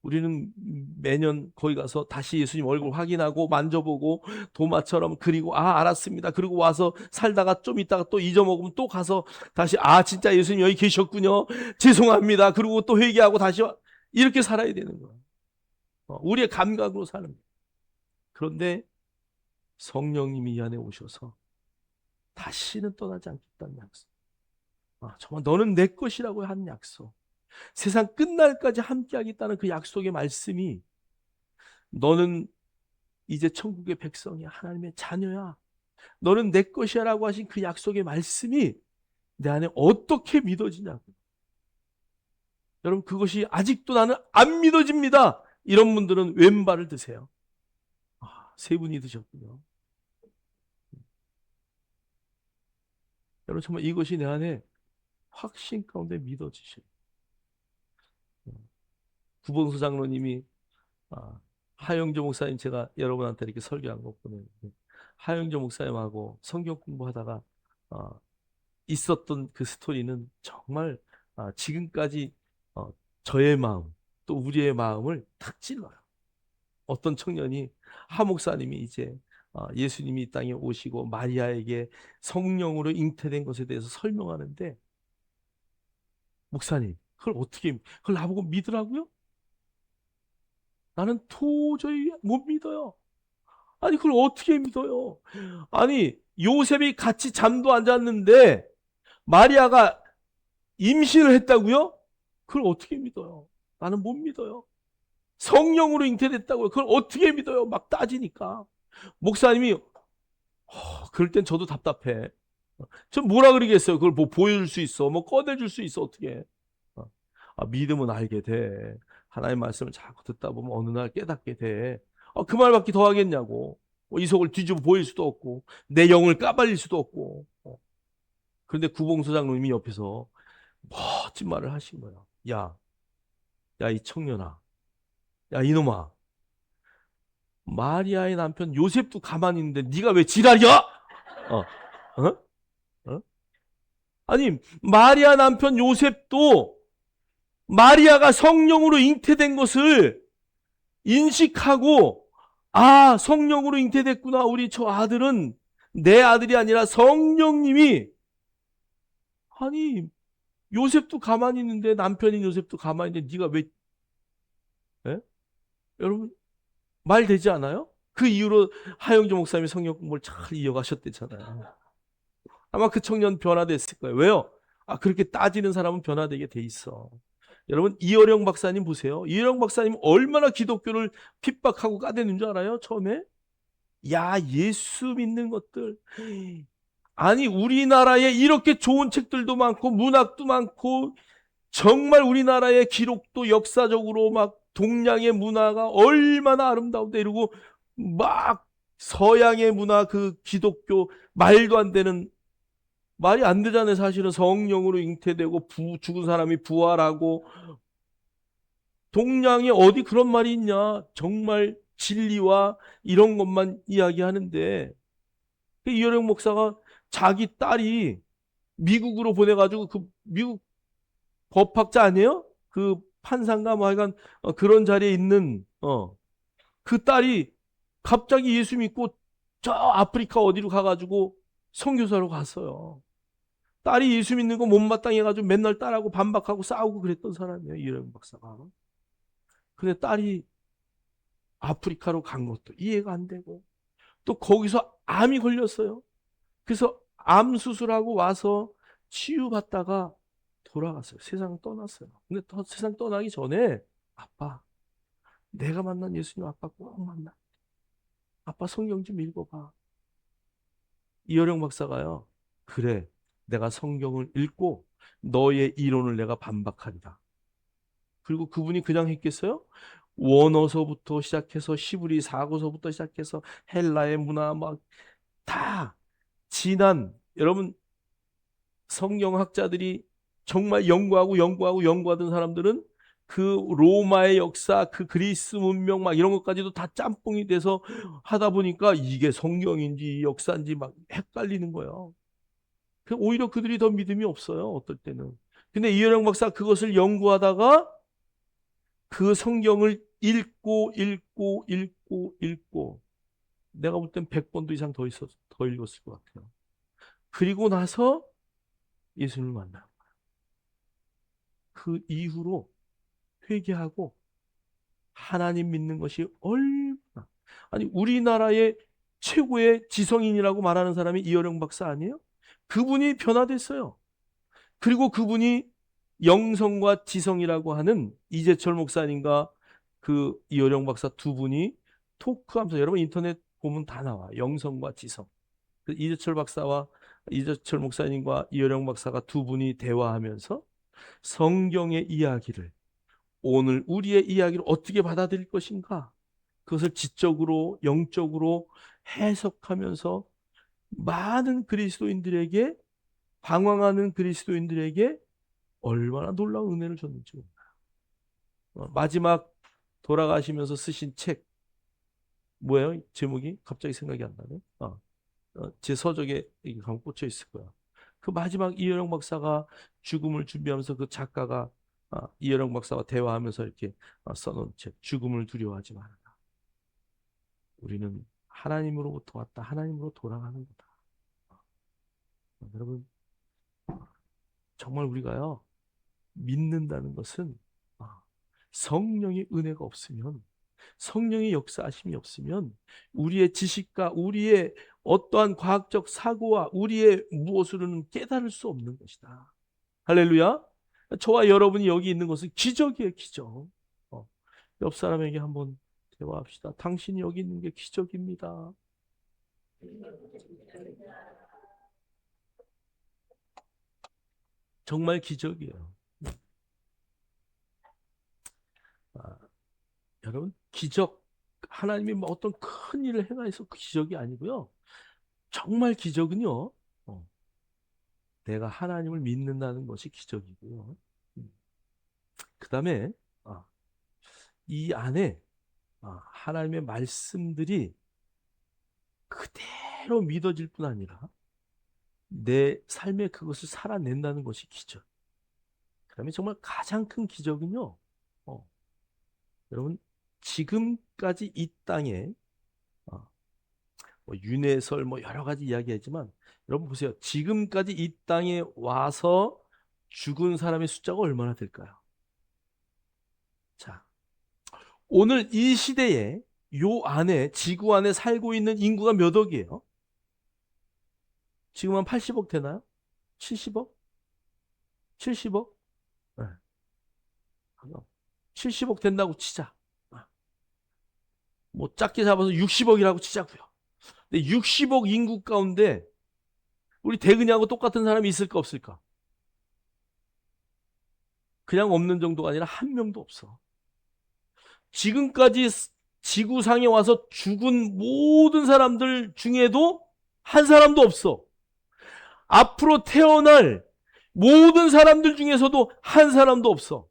우리는 매년 거기 가서 다시 예수님 얼굴 확인하고 만져보고 도마처럼 그리고 알았습니다. 그리고 와서 살다가 좀 있다가 또 잊어먹으면 또 가서 다시 진짜 예수님 여기 계셨군요. 죄송합니다. 그리고 또 회개하고 다시 이렇게 살아야 되는 거예요. 우리의 감각으로 사는 거예요. 그런데 성령님이 이 안에 오셔서 다시는 떠나지 않겠다는 약속. 정말 너는 내 것이라고 한 약속. 세상 끝날까지 함께하겠다는 그 약속의 말씀이, 너는 이제 천국의 백성이야. 하나님의 자녀야. 너는 내 것이야 라고 하신 그 약속의 말씀이 내 안에 어떻게 믿어지냐고. 여러분, 그것이 아직도 나는 안 믿어집니다. 이런 분들은 왼발을 드세요. 세 분이 드셨군요. 여러분, 정말 이것이 내 안에 확신 가운데 믿어지셔요. 구본수 장로님이 하영조 목사님, 제가 여러분한테 이렇게 설교한 거 보냈는데, 하영조 목사님하고 성경 공부하다가 있었던 그 스토리는 정말 지금까지 저의 마음, 또 우리의 마음을 탁 찔러요. 어떤 청년이, 하 목사님이 이제 예수님이 이 땅에 오시고 마리아에게 성령으로 잉태된 것에 대해서 설명하는데, 목사님, 그걸 나보고 믿으라고요? 나는 도저히 못 믿어요. 아니, 그걸 어떻게 믿어요? 아니, 요셉이 같이 잠도 안 잤는데 마리아가 임신을 했다고요? 그걸 어떻게 믿어요? 나는 못 믿어요. 성령으로 잉태됐다고요? 그걸 어떻게 믿어요? 막 따지니까. 목사님이, 그럴 땐 저도 답답해. 전 뭐라 그러겠어요? 그걸 뭐 보여줄 수 있어? 뭐 꺼내줄 수 있어? 어떻게? 믿음은 알게 돼. 하나님의 말씀을 자꾸 듣다 보면 어느 날 깨닫게 돼. 그 말밖에 더 하겠냐고. 이속을 뒤집어 보일 수도 없고, 내 영을 까발릴 수도 없고. 그런데 구봉수 장로님이 옆에서 멋진 말을 하신 거예요. 야, 이 청년아. 야, 이놈아. 마리아의 남편 요셉도 가만히 있는데 네가 왜 지랄이야? 어? 어? 어? 아니, 마리아 남편 요셉도 마리아가 성령으로 잉태된 것을 인식하고, 성령으로 잉태됐구나. 우리 저 아들은 내 아들이 아니라 성령님이, 아니, 요셉도 가만히 있는데, 남편인 요셉도 가만히 있는데 네가 왜, 에? 여러분, 말 되지 않아요? 그 이후로 하영조 목사님이 성령 공부를 잘 이어가셨대잖아요. 아마 그 청년 변화됐을 거예요. 왜요? 그렇게 따지는 사람은 변화되게 돼 있어. 여러분, 이어령 박사님 보세요. 이어령 박사님 얼마나 기독교를 핍박하고 까대는 줄 알아요? 처음에? 야, 예수 믿는 것들. 아니, 우리나라에 이렇게 좋은 책들도 많고 문학도 많고, 정말 우리나라의 기록도 역사적으로 막 동양의 문화가 얼마나 아름다운데, 이러고 막 서양의 문화, 그 기독교 말도 안 되는, 말이 안 되잖아요. 사실은 성령으로 잉태되고 죽은 사람이 부활하고, 동양에 어디 그런 말이 있냐. 정말 진리와 이런 것만 이야기하는데, 이효령 목사가 자기 딸이 미국으로 보내가지고, 그 미국 법학자 아니에요? 그 판사인가 뭐 하여간 그런 자리에 있는 그 딸이 갑자기 예수 믿고 저 아프리카 어디로 가가지고 선교사로 갔어요. 딸이 예수 믿는 거 못마땅해가지고 맨날 딸하고 반박하고 싸우고 그랬던 사람이에요, 이효령 박사가. 근데 딸이 아프리카로 간 것도 이해가 안 되고, 또 거기서 암이 걸렸어요. 그래서 암 수술하고 와서 치유받다가 돌아갔어요. 세상 떠났어요. 근데 세상 떠나기 전에, 아빠, 내가 만난 예수님 아빠 꼭 만나. 아빠 성경 좀 읽어봐. 이어령 박사가요, 그래, 내가 성경을 읽고 너의 이론을 내가 반박한다. 그리고 그분이 그냥 했겠어요? 원어서부터 시작해서 히브리 사고서부터 시작해서 헬라의 문화 막 다 지난, 여러분 성경학자들이 정말 연구하던 사람들은 그 로마의 역사, 그 그리스 문명 막 이런 것까지도 다 짬뽕이 돼서 하다 보니까 이게 성경인지 역사인지 막 헷갈리는 거예요. 오히려 그들이 더 믿음이 없어요, 어떨 때는. 근데 이효령 박사 그것을 연구하다가 그 성경을 읽고 내가 볼 땐 100번도 이상 더 읽었을 것 같아요. 그리고 나서 예수님을 만나요. 그 이후로 회개하고 하나님 믿는 것이 얼마나, 아니 우리나라의 최고의 지성인이라고 말하는 사람이 이효령 박사 아니에요? 그분이 변화됐어요. 그리고 그분이 영성과 지성이라고 하는 이재철 목사님과 그 이효령 박사 두 분이 토크하면서, 여러분 인터넷 보면 다 나와. 영성과 지성. 그 이재철 목사님과 이효령 박사가 두 분이 대화하면서 성경의 이야기를, 오늘 우리의 이야기를 어떻게 받아들일 것인가, 그것을 지적으로 영적으로 해석하면서 많은 그리스도인들에게, 방황하는 그리스도인들에게 얼마나 놀라운 은혜를 줬는지 몰라요. 마지막 돌아가시면서 쓰신 책 뭐예요? 제목이 갑자기 생각이 안 나네. 제 서적에 이게 꽂혀 있을 거야. 그 마지막 이효령 박사가 죽음을 준비하면서 그 작가가 이효령 박사와 대화하면서 이렇게 써놓은 책, 죽음을 두려워하지 말아라. 우리는 하나님으로부터 왔다, 하나님으로 돌아가는 거다. 여러분 정말 우리가요 믿는다는 것은 성령의 은혜가 없으면, 성령의 역사하심이 없으면 우리의 지식과 우리의 어떠한 과학적 사고와 우리의 무엇으로는 깨달을 수 없는 것이다. 할렐루야. 저와 여러분이 여기 있는 것은 기적이에요, 기적. 옆 사람에게 한번 대화합시다. 당신이 여기 있는 게 기적입니다. 정말 기적이에요. 여러분 기적, 하나님이 뭐 어떤 큰 일을 행하여서 그 기적이 아니고요. 정말 기적은요, 내가 하나님을 믿는다는 것이 기적이고요. 그 다음에 이 안에 하나님의 말씀들이 그대로 믿어질 뿐 아니라 내 삶에 그것을 살아낸다는 것이 기적. 그 다음에 정말 가장 큰 기적은요, 여러분 지금까지 이 땅에 뭐 윤회설 뭐 여러 가지 이야기하지만, 여러분 보세요. 지금까지 이 땅에 와서 죽은 사람의 숫자가 얼마나 될까요? 자, 오늘 이 시대에 요 안에, 지구 안에 살고 있는 인구가 몇 억이에요? 지금 한 80억 되나요? 70억? 70억? 네. 70억 된다고 치자. 뭐 작게 잡아서 60억이라고 치자고요. 근데 60억 인구 가운데 우리 대근이하고 똑같은 사람이 있을까 없을까? 그냥 없는 정도가 아니라 한 명도 없어. 지금까지 지구상에 와서 죽은 모든 사람들 중에도 한 사람도 없어. 앞으로 태어날 모든 사람들 중에서도 한 사람도 없어.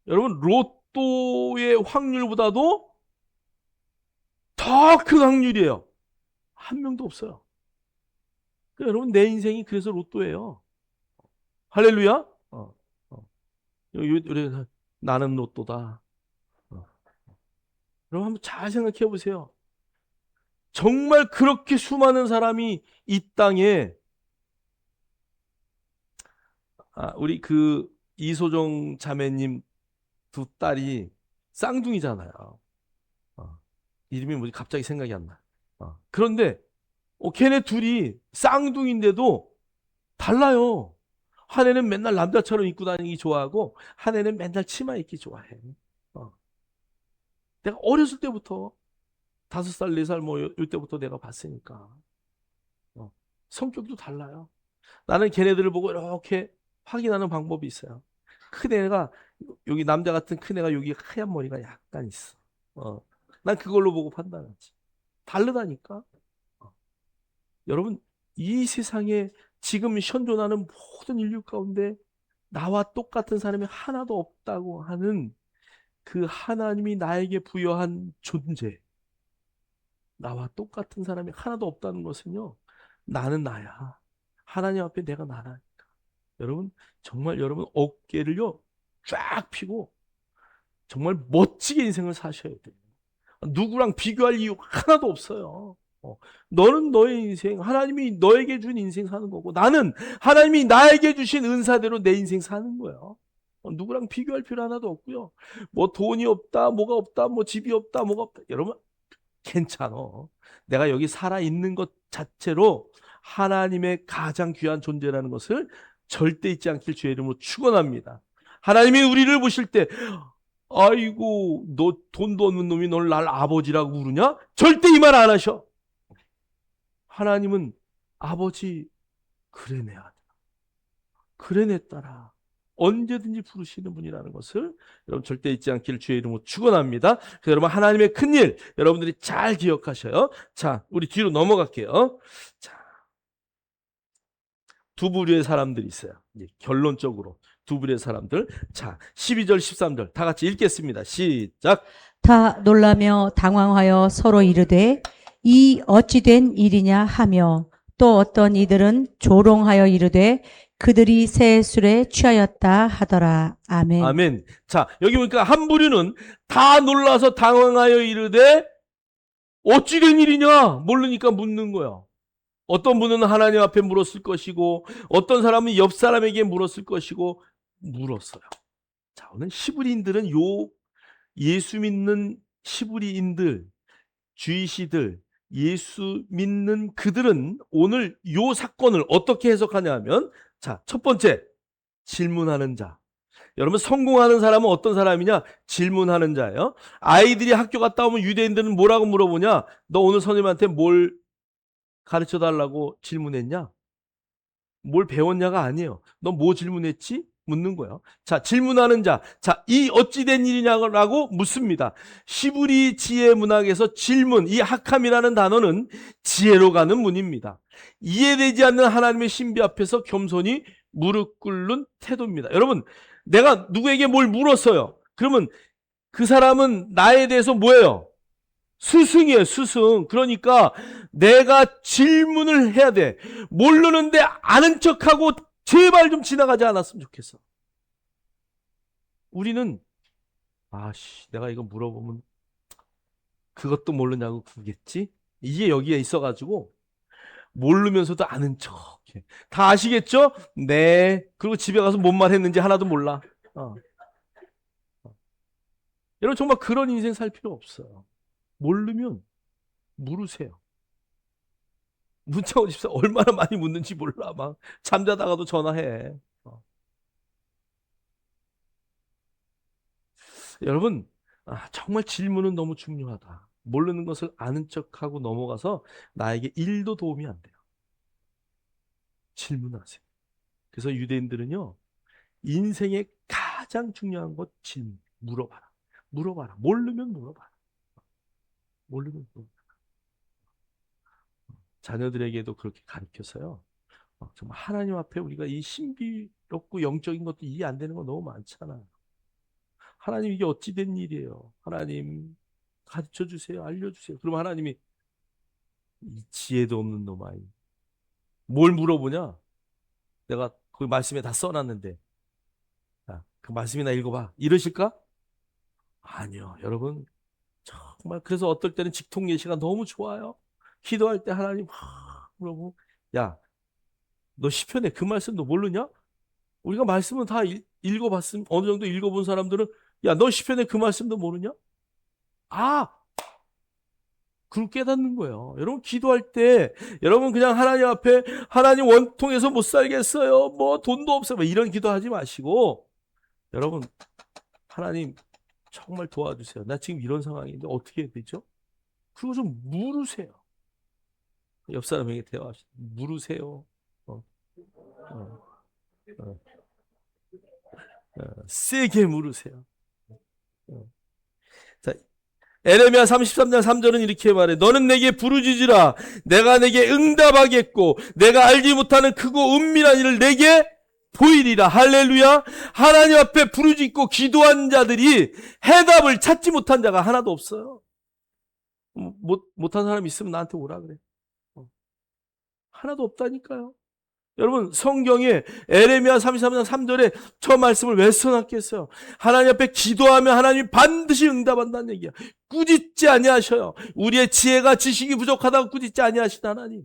여러분 로또의 확률보다도 더 큰 확률이에요. 한 명도 없어요. 그러니까 여러분 내 인생이 그래서 로또예요. 할렐루야. 나는 로또다. 여러분 한번 잘 생각해 보세요. 정말 그렇게 수많은 사람이 이 땅에, 우리 그 이소정 자매님 두 딸이 쌍둥이잖아요. 이름이 뭐지 갑자기 생각이 안 나. 그런데 걔네 둘이 쌍둥이인데도 달라요. 한 애는 맨날 남자처럼 입고 다니기 좋아하고 한 애는 맨날 치마 입기 좋아해. 내가 어렸을 때부터 5살, 4살 뭐 이때부터 내가 봤으니까 성격도 달라요. 나는 걔네들을 보고 이렇게 확인하는 방법이 있어요. 큰 애가 여기 남자 같은 큰 애가 여기 하얀 머리가 약간 있어. 난 그걸로 보고 판단하지. 다르다니까. 여러분, 이 세상에 지금 현존하는 모든 인류 가운데 나와 똑같은 사람이 하나도 없다고 하는 그 하나님이 나에게 부여한 존재, 나와 똑같은 사람이 하나도 없다는 것은요, 나는 나야. 하나님 앞에 내가 나라니까. 여러분, 정말 여러분 어깨를요 쫙 펴고 정말 멋지게 인생을 사셔야 돼요. 누구랑 비교할 이유 하나도 없어요. 너는 너의 인생, 하나님이 너에게 준 인생 사는 거고, 나는 하나님이 나에게 주신 은사대로 내 인생 사는 거예요. 누구랑 비교할 필요 하나도 없고요. 뭐 돈이 없다, 뭐가 없다, 뭐 집이 없다, 뭐가 없다. 여러분, 괜찮아. 내가 여기 살아있는 것 자체로 하나님의 가장 귀한 존재라는 것을 절대 잊지 않길 주의 이름으로 축원합니다. 하나님이 우리를 보실 때 아이고 너 돈도 없는 놈이 널 날 아버지라고 부르냐? 절대 이 말 안 하셔. 하나님은 아버지 그래 내 아들, 그래 내 딸아, 언제든지 부르시는 분이라는 것을 여러분 절대 잊지 않기를 주의 이름으로 축원합니다. 그래서 여러분 하나님의 큰일 여러분들이 잘 기억하셔요. 자, 우리 뒤로 넘어갈게요. 자, 두 부류의 사람들이 있어요. 이제 결론적으로 두 부류의 사람들. 자, 12절 13절 다 같이 읽겠습니다. 시작. 다 놀라며 당황하여 서로 이르되 이 어찌된 일이냐 하며 또 어떤 이들은 조롱하여 이르되 그들이 새 술에 취하였다 하더라. 아멘. 아멘. 자, 여기 보니까 한 부류는 다 놀라서 당황하여 이르되 어찌된 일이냐 모르니까 묻는 거예요. 어떤 분은 하나님 앞에 물었을 것이고 어떤 사람은 옆 사람에게 물었을 것이고 물었어요. 자, 오늘 히브리인들은 요 예수 믿는 히브리인들, 주이시들, 예수 믿는 그들은 오늘 요 사건을 어떻게 해석하냐 하면, 자, 첫 번째, 질문하는 자. 여러분, 성공하는 사람은 어떤 사람이냐? 질문하는 자예요. 아이들이 학교 갔다 오면 유대인들은 뭐라고 물어보냐? 너 오늘 선생님한테 뭘 가르쳐 달라고 질문했냐? 뭘 배웠냐가 아니에요. 너 뭐 질문했지? 묻는 거예요. 자, 질문하는 자. 자, 이 어찌된 일이냐고 묻습니다. 히브리 지혜 문학에서 질문, 이 하캄이라는 단어는 지혜로 가는 문입니다. 이해되지 않는 하나님의 신비 앞에서 겸손히 무릎 꿇는 태도입니다. 여러분, 내가 누구에게 뭘 물었어요. 그러면 그 사람은 나에 대해서 뭐예요? 스승이에요, 스승. 그러니까 내가 질문을 해야 돼. 모르는데 아는 척하고 제발 좀 지나가지 않았으면 좋겠어. 우리는 내가 이거 물어보면 그것도 모르냐고 그러겠지? 이게 여기에 있어가지고 모르면서도 아는 척. 다 아시겠죠? 네. 그리고 집에 가서 뭔 말 했는지 하나도 몰라. 여러분 정말 그런 인생 살 필요 없어요. 모르면 물으세요. 문자 오십사 얼마나 많이 묻는지 몰라. 막 잠자다가도 전화해. 여러분, 정말 질문은 너무 중요하다. 모르는 것을 아는 척하고 넘어가서 나에게 1도 도움이 안 돼요. 질문하세요. 그래서 유대인들은요, 인생의 가장 중요한 것 질문. 물어봐라. 물어봐라. 모르면 물어봐라. 모르면 물어봐라. 자녀들에게도 그렇게 가르쳐서요. 정말 하나님 앞에 우리가 이 신비롭고 영적인 것도 이해 안 되는 거 너무 많잖아요. 하나님 이게 어찌된 일이에요. 하나님 가르쳐 주세요. 알려주세요. 그럼 하나님이 이 지혜도 없는 놈 아이. 뭘 물어보냐? 내가 그 말씀에 다 써놨는데 그 말씀이나 읽어봐. 이러실까? 아니요. 여러분 정말 그래서 어떨 때는 직통 예시가 너무 좋아요. 기도할 때 하나님 물어보고 야, 너 시편에 그 말씀도 모르냐? 우리가 말씀은 다 읽어봤음. 어느 정도 읽어본 사람들은 야, 너 시편에 그 말씀도 모르냐? 그걸 깨닫는 거예요. 여러분 기도할 때 여러분 그냥 하나님 앞에 하나님 원통해서 못 살겠어요. 뭐 돈도 없어요. 뭐 이런 기도하지 마시고 여러분 하나님 정말 도와주세요. 나 지금 이런 상황인데 어떻게 해야 되죠? 그거 좀 물으세요. 옆 사람에게 대화하시죠. 물으세요. 어, 어, 어. 세게 물으세요. 자, 에레미야 33장 3절은 이렇게 말해. 너는 내게 부르짖으라. 내가 내게 응답하겠고 내가 알지 못하는 크고 은밀한 일을 내게 보이리라. 할렐루야. 하나님 앞에 부르짖고 기도한 자들이 해답을 찾지 못한 자가 하나도 없어요. 못한 사람 있으면 나한테 오라 그래. 하나도 없다니까요. 여러분, 성경에 에레미야 33장 3절에 저 말씀을 왜 써놨겠어요? 하나님 앞에 기도하면 하나님이 반드시 응답한다는 얘기야. 꾸짖지 아니하셔요. 우리의 지혜가 지식이 부족하다고 꾸짖지 아니하신 하나님.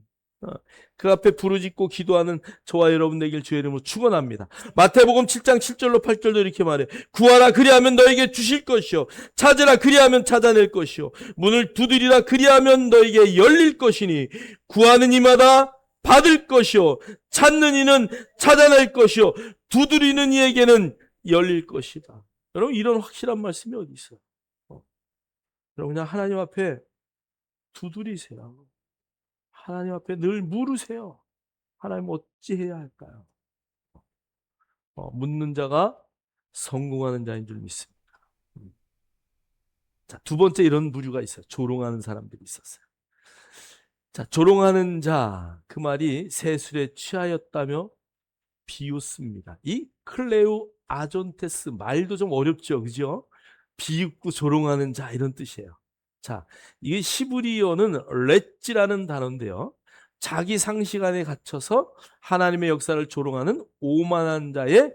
그 앞에 부르짖고 기도하는 저와 여러분 되길 주의 이름으로 축원합니다. 마태복음 7장 7절로 8절도 이렇게 말해. 구하라 그리하면 너에게 주실 것이요 찾으라 그리하면 찾아낼 것이요 문을 두드리라 그리하면 너에게 열릴 것이니 구하는 이마다 받을 것이요 찾는 이는 찾아낼 것이요 두드리는 이에게는 열릴 것이다. 여러분, 이런 확실한 말씀이 어디 있어요? 여러분, 그냥 하나님 앞에 두드리세요. 하나님 앞에 늘 물으세요. 하나님 어찌해야 할까요? 묻는 자가 성공하는 자인 줄 믿습니다. 자, 두 번째 이런 부류가 있어요. 조롱하는 사람들이 있었어요. 자, 조롱하는 자, 그 말이 세술에 취하였다며 비웃습니다. 이 클레우 아존테스 말도 좀 어렵죠, 그죠? 비웃고 조롱하는 자, 이런 뜻이에요. 자, 이게 시브리어는 렛지라는 단어인데요. 자기 상식 안에 갇혀서 하나님의 역사를 조롱하는 오만한 자의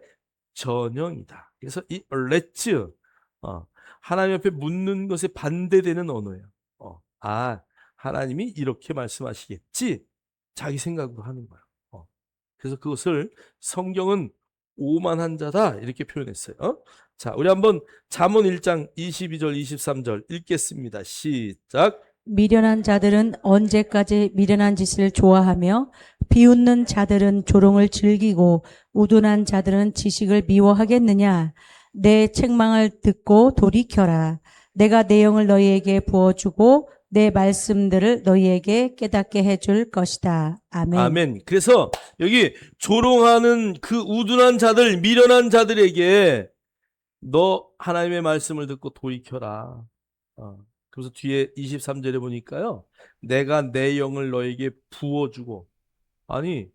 전형이다. 그래서 이 렛츠, 하나님 앞에 묻는 것에 반대되는 언어예요. 하나님이 이렇게 말씀하시겠지? 자기 생각으로 하는 거예요. 그래서 그것을 성경은 오만한 자다 이렇게 표현했어요. 자, 우리 한번 잠언 1장 22절 23절 읽겠습니다. 시작. 미련한 자들은 언제까지 미련한 짓을 좋아하며 비웃는 자들은 조롱을 즐기고 우둔한 자들은 지식을 미워하겠느냐. 내 책망을 듣고 돌이켜라. 내가 내 영을 너희에게 부어주고 내 말씀들을 너희에게 깨닫게 해줄 것이다. 아멘. 아멘. 그래서 여기 조롱하는 그 우둔한 자들, 미련한 자들에게 너 하나님의 말씀을 듣고 돌이켜라. 그래서 뒤에 23절에 보니까요. 내가 내 영을 너에게 부어주고. 아니,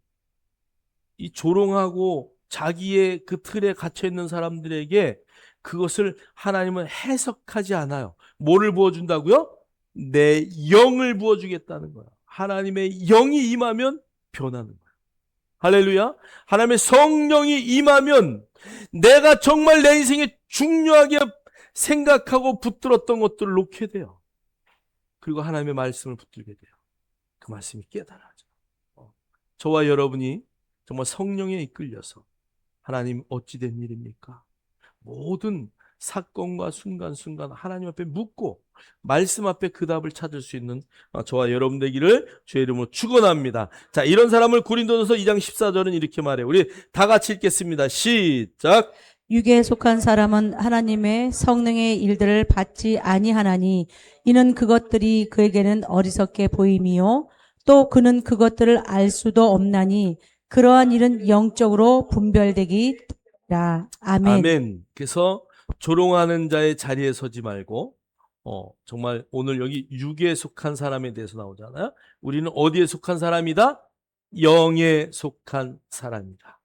이 조롱하고 자기의 그 틀에 갇혀있는 사람들에게 그것을 하나님은 해석하지 않아요. 뭐를 부어준다고요? 내 영을 부어주겠다는 거야. 하나님의 영이 임하면 변하는 거야. 할렐루야. 하나님의 성령이 임하면 내가 정말 내 인생에 중요하게 생각하고 붙들었던 것들을 놓게 돼요. 그리고 하나님의 말씀을 붙들게 돼요. 그 말씀이 깨달아져. 저와 여러분이 정말 성령에 이끌려서 하나님 어찌 된 일입니까? 모든 사건과 순간순간 하나님 앞에 묻고 말씀 앞에 그 답을 찾을 수 있는 저와 여러분 되기를 주의 이름으로 축원합니다. 자, 이런 사람을 고린도전서 2장 14절은 이렇게 말해요. 우리 다 같이 읽겠습니다. 시작. 육에 속한 사람은 하나님의 성령의 일들을 받지 아니하나니 이는 그것들이 그에게는 어리석게 보임이요 또 그는 그것들을 알 수도 없나니 그러한 일은 영적으로 분별되기라. 아멘. 아멘. 그래서 조롱하는 자의 자리에 서지 말고 정말 오늘 여기 육에 속한 사람에 대해서 나오잖아요. 우리는 어디에 속한 사람이다? 영에 속한 사람이다.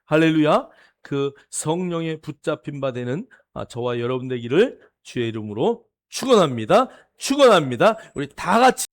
할렐루야. 그 성령에 붙잡힌 바 되는 저와 여러분 되기를 주의 이름으로 축원합니다. 축원합니다. 우리 다 같이